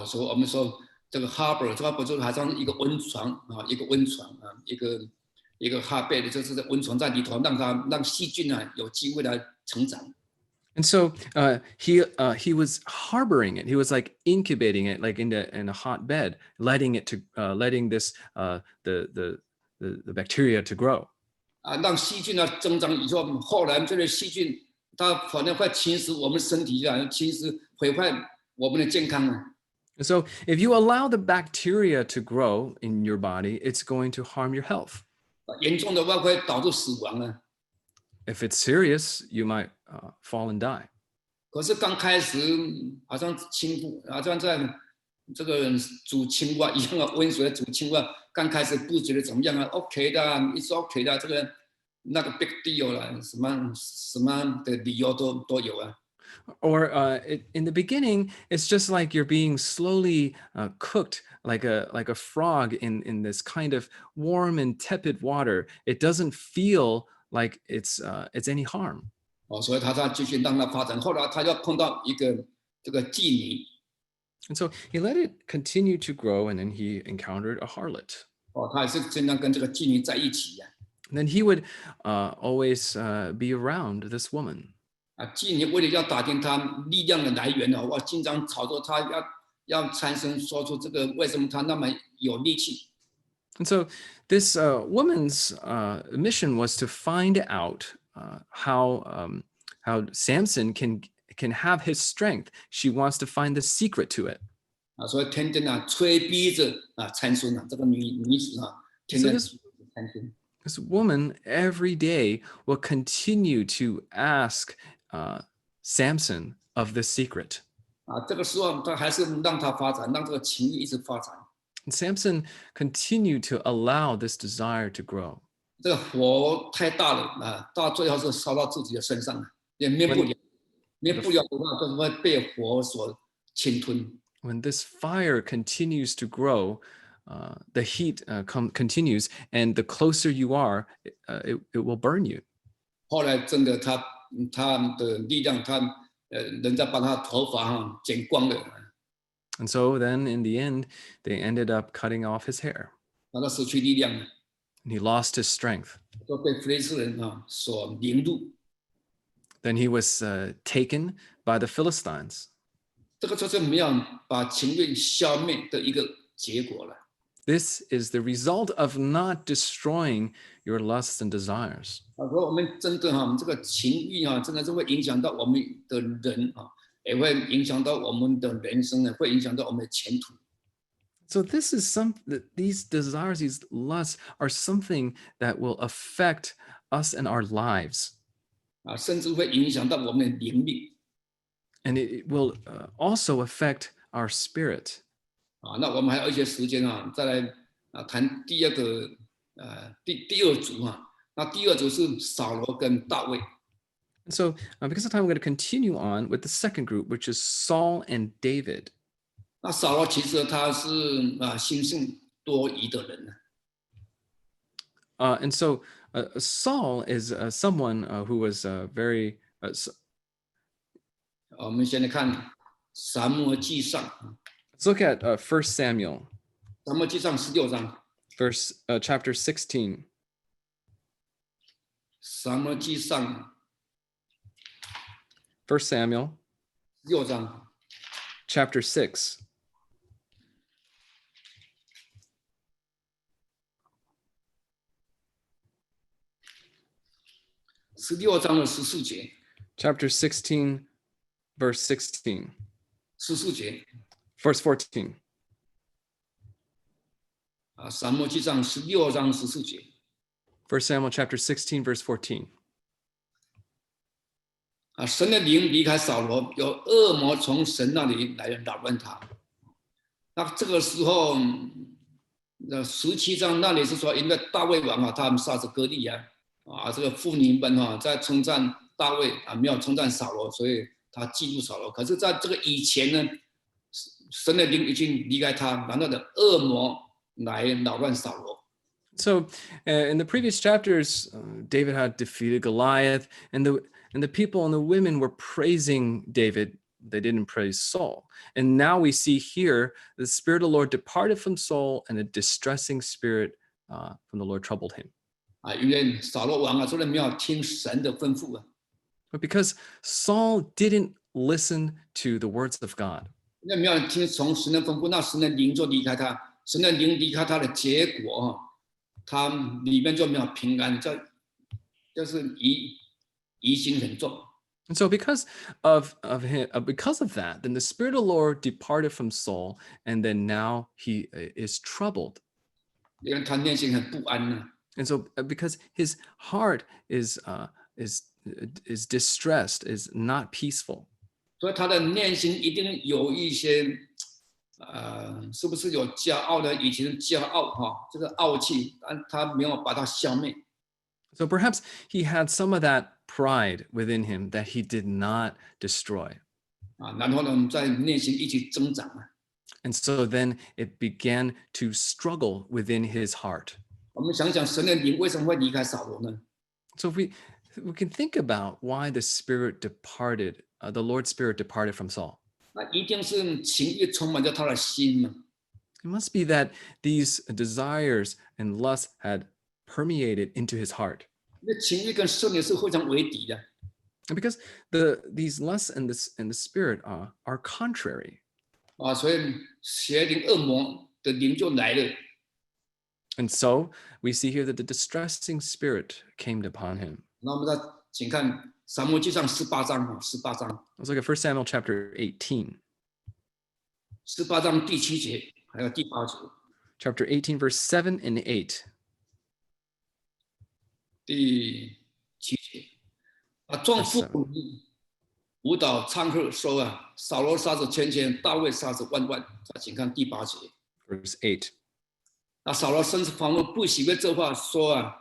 所以我们说这个 harbor 就是好像一个温床一个温床一个 harbor 就是温床在里头，让细菌有机会来成长。And so he was harboring it. He was like incubating it, like in a hot bed, letting this the bacteria to grow. 让细菌增长以后，后来这些细菌它可能会侵蚀我们身体侵蚀毁坏我们的健康。So if you allow the bacteria to grow in your body, it's going to harm your health. 严重的话会导致死亡。If it's serious, you might fall and die. 可是刚开始好像在这个煮青蛙一样温水煮青蛙，刚开始不觉得怎么样，OK 的，it's OK 的，这个那个 big deal 了，什么的理由都有。Or in the beginning, it's just like you're being slowly cooked like a frog in this kind of warm and tepid water. It doesn't feel like it's any harm. 所以他继续让它发展。后来他又碰到一个这个妓女。And so he let it continue to grow, and then he encountered a harlot. 他也是经常跟这个妓女在一起。And then he would always be around this woman. 妓女为了要打听他力量的来源，经常吵着他要参孙说出这个为什么他那么有力气。And so this woman's mission was to find out how Samson can have his strength. She wants to find the secret to it. 所以天天催逼着参孙这个女子天天参孙。This woman every day will continue to ask Samson of the secret. 这个时候他还是让他发展，让这个情欲一直发展。And Samson continued to allow this desire to grow. 这个火太大了到最后是烧到自己的身上，也灭不了，灭不了的话，就是会被火所侵吞。When this fire continues to grow, the heat continues, and the closer you are, it will burn you. 后来真的他的力量，人家把他头发剪光了。And so then in the end, they ended up cutting off his hair. 他失去力量了， And he lost his strength. 都被非利士人所凌辱。Then he was taken by the Philistines. 这个就是没有把情欲消灭的一个结果了。This is the result of not destroying your lusts and desires. 所以我们真的这个情欲真的是会影响到我们的人也会影响到我们的人生会影响到我们的前途。So this is these desires, these lusts are something that will affect us and our lives. 甚至会影响到我们的灵命。And it will also affect our spirit. 那我们还有一些时间再来谈第二个第二组那第二组是扫罗跟大卫。And so because of time, I'm going to continue on with the second group, which is Saul and David. 那扫罗其实他是心性多疑的人。And so Saul is someone who was very 我们先来看撒母耳记上。Let's look at 1 Samuel. 撒母耳记上16章。Chapter 16. 撒母耳记上。1 Samuel. 16章。Chapter 6. 16章的14节。Chapter 16, verse 16. 14节。Verse 14. 撒母耳记上16章14节。1 Samuel chapter 16, verse 14. 神的灵离开扫罗，有恶魔从神那里来扰乱他。那这个时候，17章那里是说，因为大卫王他们杀死歌利亚这个妇女们在称赞大卫没有称赞扫罗，所以他嫉妒扫罗。可是在这个以前呢，神的灵已经离开他，然后的恶魔来扰乱扫罗。So in the previous chapters, David had defeated Goliath, and the people and the women were praising David. They didn't praise Saul. And now we see here the Spirit of the Lord departed from Saul, and a distressing spirit from the Lord troubled him. 因为扫罗王虽然没有听神的吩咐But because Saul didn't listen to the words of God. 因为没有听从神的吩咐，那神的灵就离开他。神的灵离开他的结果他里面就没有平安，就是疑心很重。And so because of that, then the Spirit of the Lord departed from Saul, and then now he is troubled. 因为他内心很不安 And so because his heart is distressed, is not peaceful. 所以他的内心一定有一些是不是有骄傲的？以前的骄傲这个傲气，但他没有把它消灭。So perhaps he had some of that pride within him that he did not destroy. 然后呢，在内心一起增长 And so then it began to struggle within his heart. 我们想想，神的灵为什么会离开扫罗呢？ So if we can think about why the Spirit departed, the Lord's Spirit departed from Saul. 那一定是情欲充满着他的心嘛。It must be that these desires and lusts had permeated into his heart. 因为情欲跟圣灵是非常为敌的。And because these lusts and the Spirit are contrary. 所以邪灵恶魔的灵就来了。 And so we see here that the distressing spirit came upon him. 那我们再请看撒母耳记上18章18章 Let's look at 1 Samuel chapter 18. 18章第7节还有第8节。 Chapter 18, verse 7 and 8. 第7节，众妇女舞蹈唱和说扫罗杀子千千，大卫杀子万万。再请看第8节。 Verse 8. 扫罗生发怒，不喜悦这话，说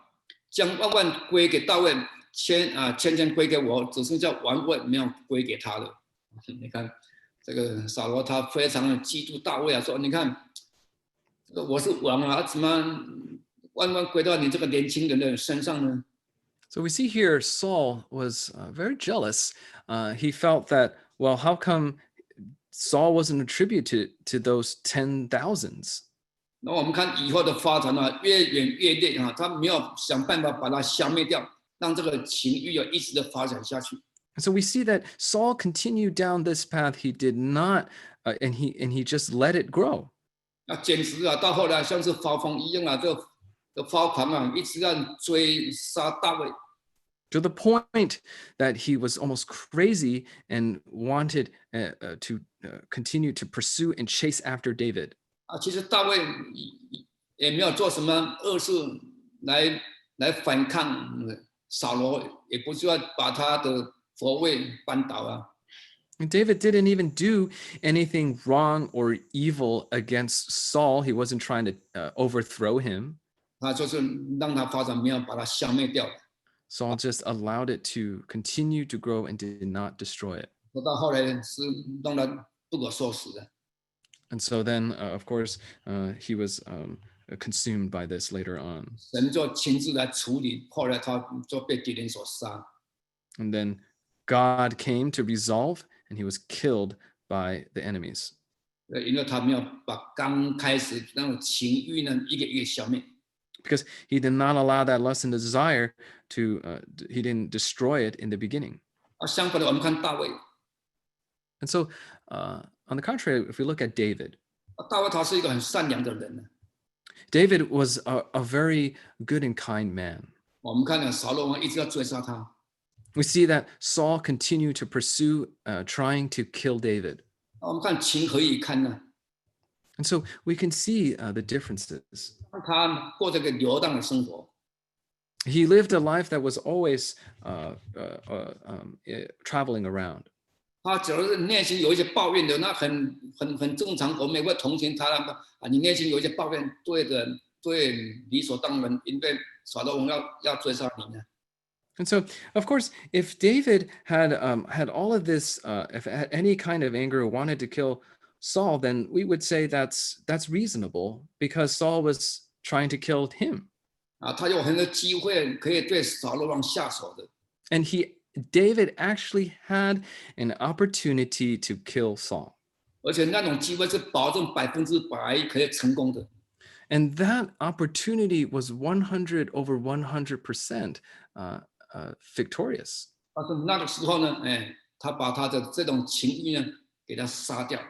将万万归给大卫，千千归给我，只剩下万万没有归给他了。你看这个扫罗他非常的嫉妒大卫说你看我是王怎么万万归到你这个年轻人的身上呢？ So we see here Saul was very jealous. He felt that, well, how come Saul wasn't attributed to those 10,000s? 那我们看以后的发展越演越烈他没有想办法把它消灭掉，让这个情欲一直的发展下去。 So we see that Saul continued down this path. He did not, and he just let it grow. 简直到后来像是发疯一样这发狂一直在追杀大卫。 To the point that he was almost crazy and wanted to continue to pursue and chase after David. 其实大卫也没有做什么恶事来反抗扫罗，也不是要把他的佛位扳倒And David didn't even do anything wrong or evil against Saul. He wasn't trying to overthrow him. 他就是让他发展，没有把他消灭掉。 Saul just allowed it to continue to grow and did not destroy it. 到后来是让他不可收拾的。 And so then, of course, he was consumed by this later on. 神就亲自来处理，后来他就被敌人所杀。 And then God came to resolve, and he was killed by the enemies. 因为他没有把刚开始那种情欲呢一个一个消灭。 Because he did not allow that lust and desire to, he didn't destroy it in the beginning. 相反的，我们看大卫， And so, on the contrary, if we look at David, 大卫他是一个很善良的人。 David was a very good and kind man. 我们看扫罗王一直要追杀他。 We see that Saul continued to pursue, trying to kill David. 我们看情何以堪呢？ And so we can see the differences. 他过这个流浪的生活， He lived a life that was always traveling around. 他只要是内心有一些抱怨的，那很正常，我们也会同情他你内心有一些抱怨，对理所当然，因为扫罗王要追杀你呢。 And so, of course, if David had all of this, if had any kind of anger, wanted to kill Saul, then we would say that's reasonable because Saul was trying to kill him. 他有很多机会可以对扫罗王下手的。 And David actually had an opportunity to kill Saul. 而且那种机会是保证100%可以成功的。 And that opportunity was 100 over 100% victorious. 但是那个时候呢，他把他的这种情欲呢给他杀掉。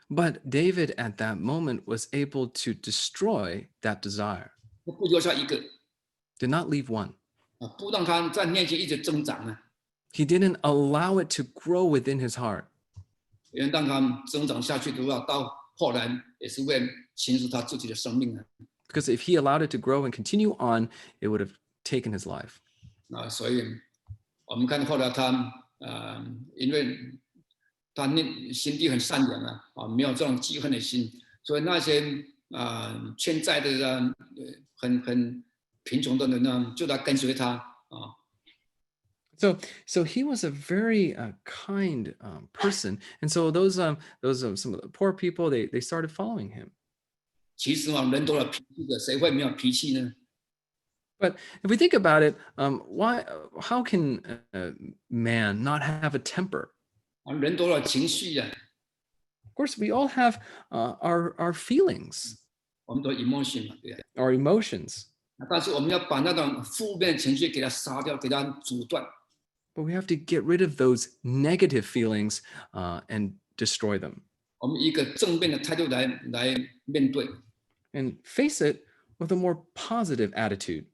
But David at that moment was able to destroy that desire, 不留下一个， did not leave one. 不让他在内心一直增长呢， He didn't allow it to grow within his heart. 因为让他增长下去的话，到后来也是会侵蚀他自己的生命呢。 Because if he allowed it to grow and continue on, it would have taken his life. 所以我们看后来他因为他心地很善良没有这种记恨的心，所以那些欠债的很贫穷的人呢，就来跟随他So he was a very kind person, and so those some of the poor people they started following him. 其实人都有脾气的，谁会没有脾气呢？ But if we think about it, how can man not have a temper? 人都有情绪啊。 Of course, we all have our feelings, 我们都 emotion 嘛，对。 our emotions. 但是我们要把那种负面情绪给它杀掉，给它阻断。 But we have to get rid of those negative feelings and destroy them. 我们一个正面的态度来面对， and face it with a more positive attitude.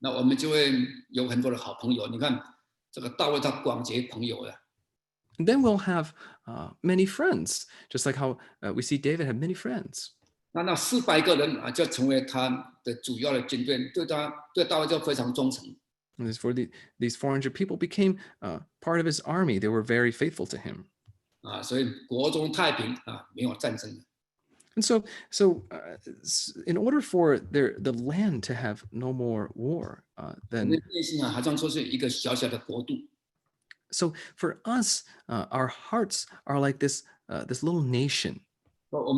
那我们就会有很多的好朋友。你看这个大卫他广结朋友了， And then we'll have many friends, just like how we see David had many friends. 那400个人啊，就成为他的主要的军队，对大卫就非常忠诚。 And as for these 400 people became part of his army. They were very faithful to him. 啊，所以国中太平啊，没有战争的。 And so in order for the land to have no more war, 我 then 们内心啊，好像就是一个小小的国度。 so for us, our hearts are like this little nation. 我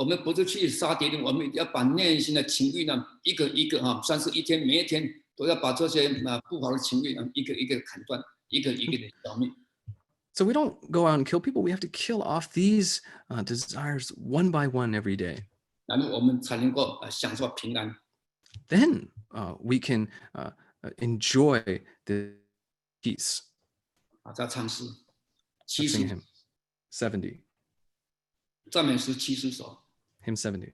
们不是去杀敌人，我们要把内心的情欲呢，一个一个31天，每一天都要把这些不好的情欲一个一个砍断，一个一个的消灭。 So we don't go out and kill people. We have to kill off these desires one by one every day. 然后我们才能够享受平安。 Then we can enjoy the peace. 啊，再唱诗 Let's sing 70 hymn 70. 赞美诗70首。 Hymn 70.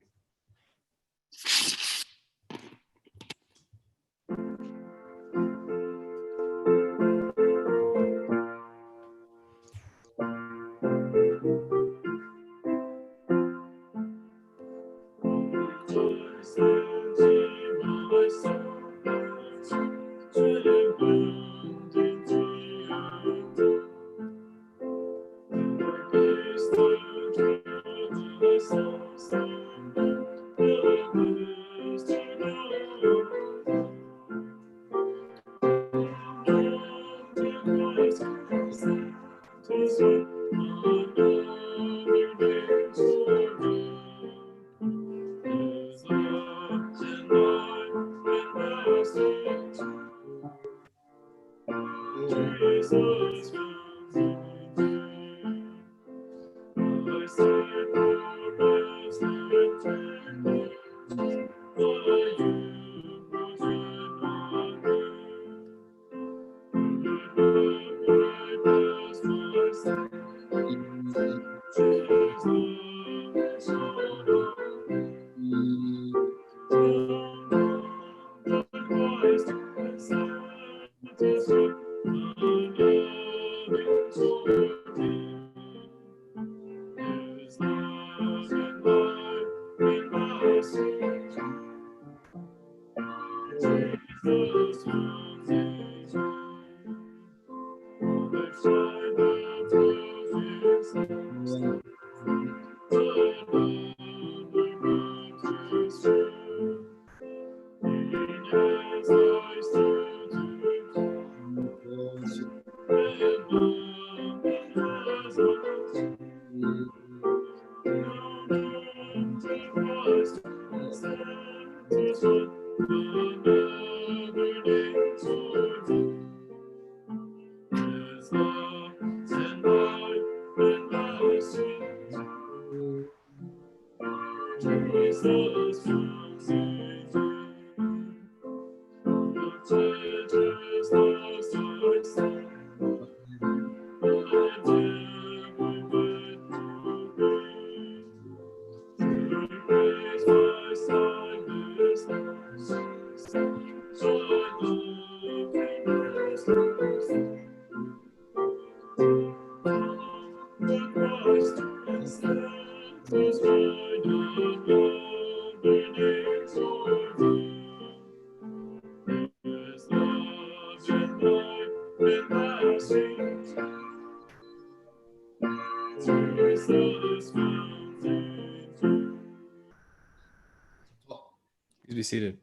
Please be seated.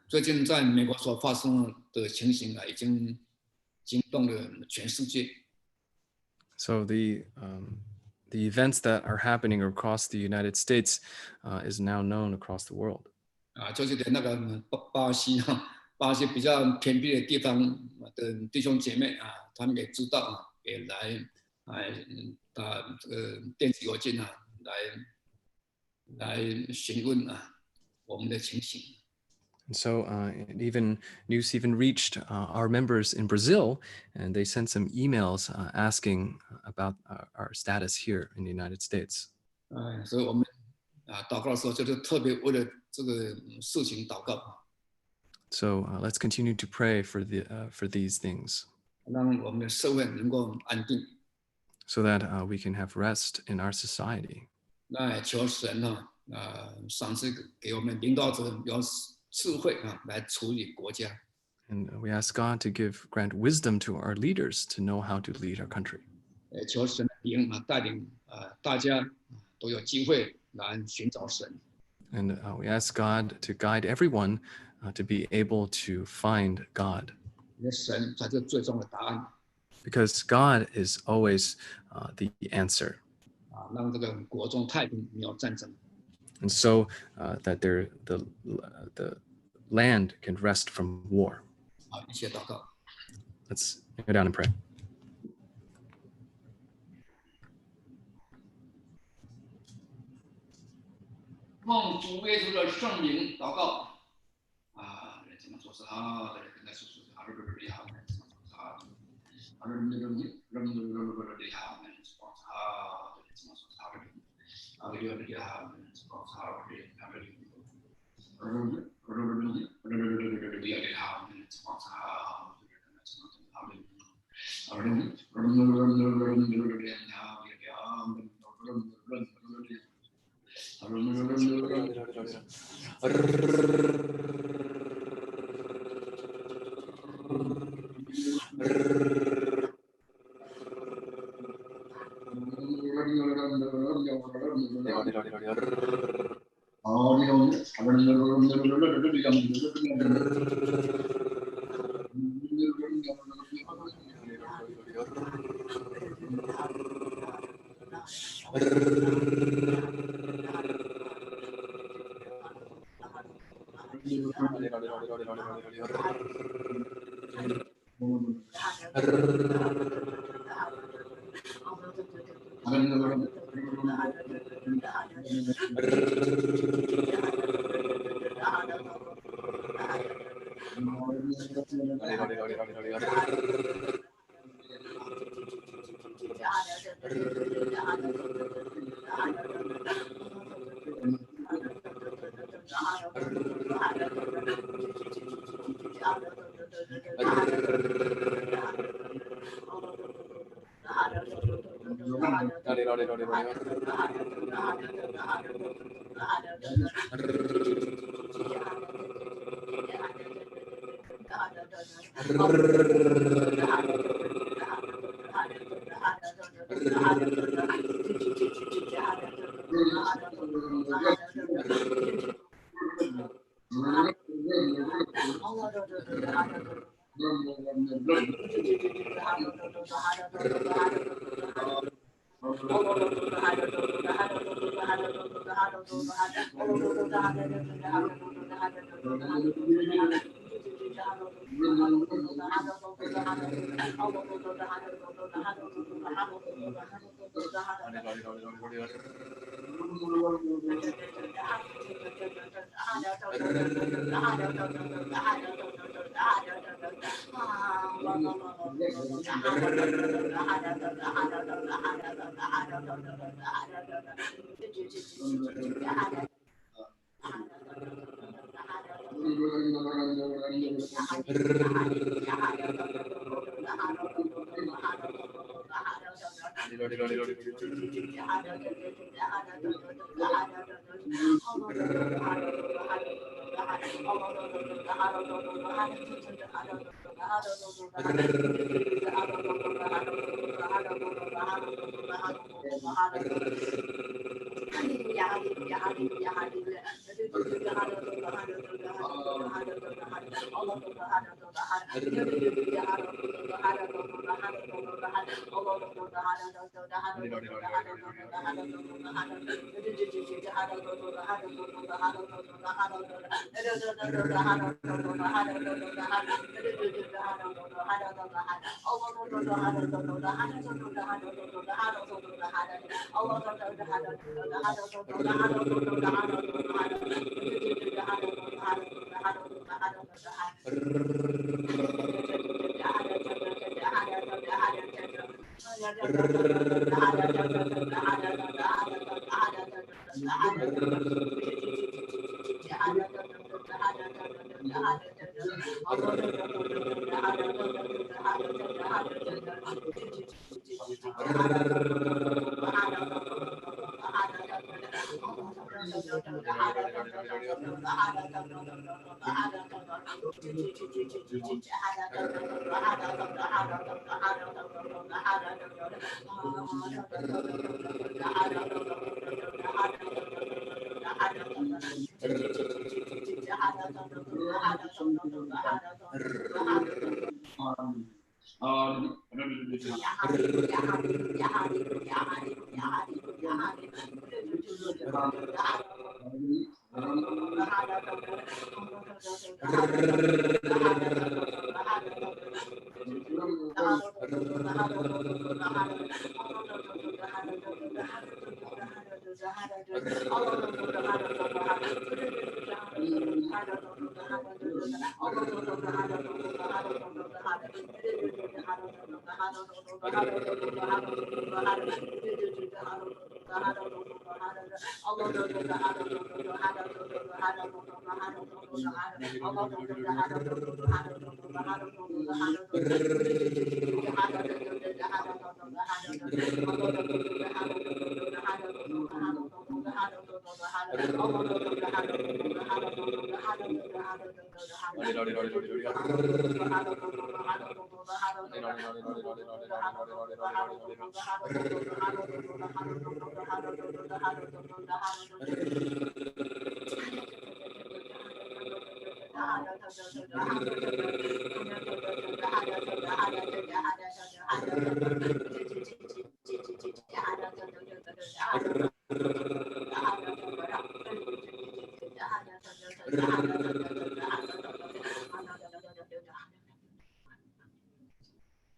最近在美国所发生的情形啊，已经惊动了全世界。 So the events that are happening across the United States is now known across the world. 啊，就是连那个巴西比较偏僻的地方的弟兄姐妹啊，他们也知道啊，也来打这个电子邮件啊，来询问啊我们的情形。 And so news even reached our members in Brazil, and they sent some emails asking about our status here in the United States. 所以我们祷告的时候就是特别为了这个事情祷告。So let's continue to pray for these things, 让我们的社会能够安定。 so that we can have rest in our society. 那求神赏赐给我们领导者有智慧来处理国家。 And we ask God to grant wisdom to our leaders to know how to lead our country. 求神的灵带领大家都有机会来寻找神。 And we ask God to guide everyone to be able to find God. 因为神才是最终的答案。 Because God is always the answer. 让这个国中太平没有战争。 And so that the land can rest from war. 一起祷告。 Let's go down and pray. 奉主耶稣的圣名祷告。怎么说是好的？跟他说是好的，好的，好的。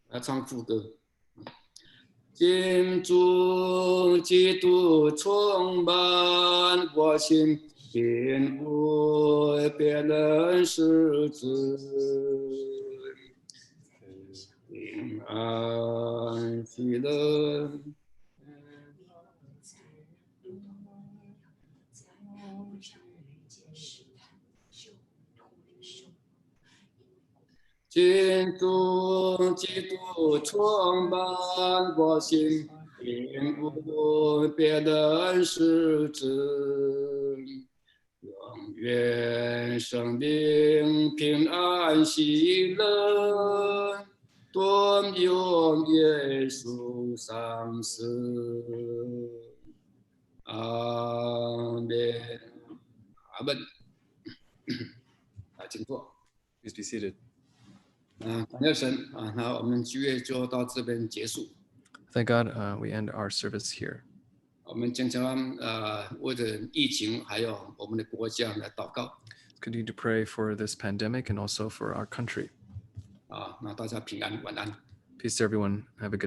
来唱副歌。敬主基督充满我心，并为别人施子，平安喜乐。敬主基督充满我心，并为别人施子，永远生命平安喜乐，多用耶稣上司。阿门。阿门。请坐。 Please be seated. 感谢神啊！那我们聚会就到这边结束。 Thank God we end our service here. 我们经常为着疫情还有我们的国家来祷告。 Continue to pray for this pandemic and also for our country. 那大家平安，晚安。 Peace to everyone. Have a good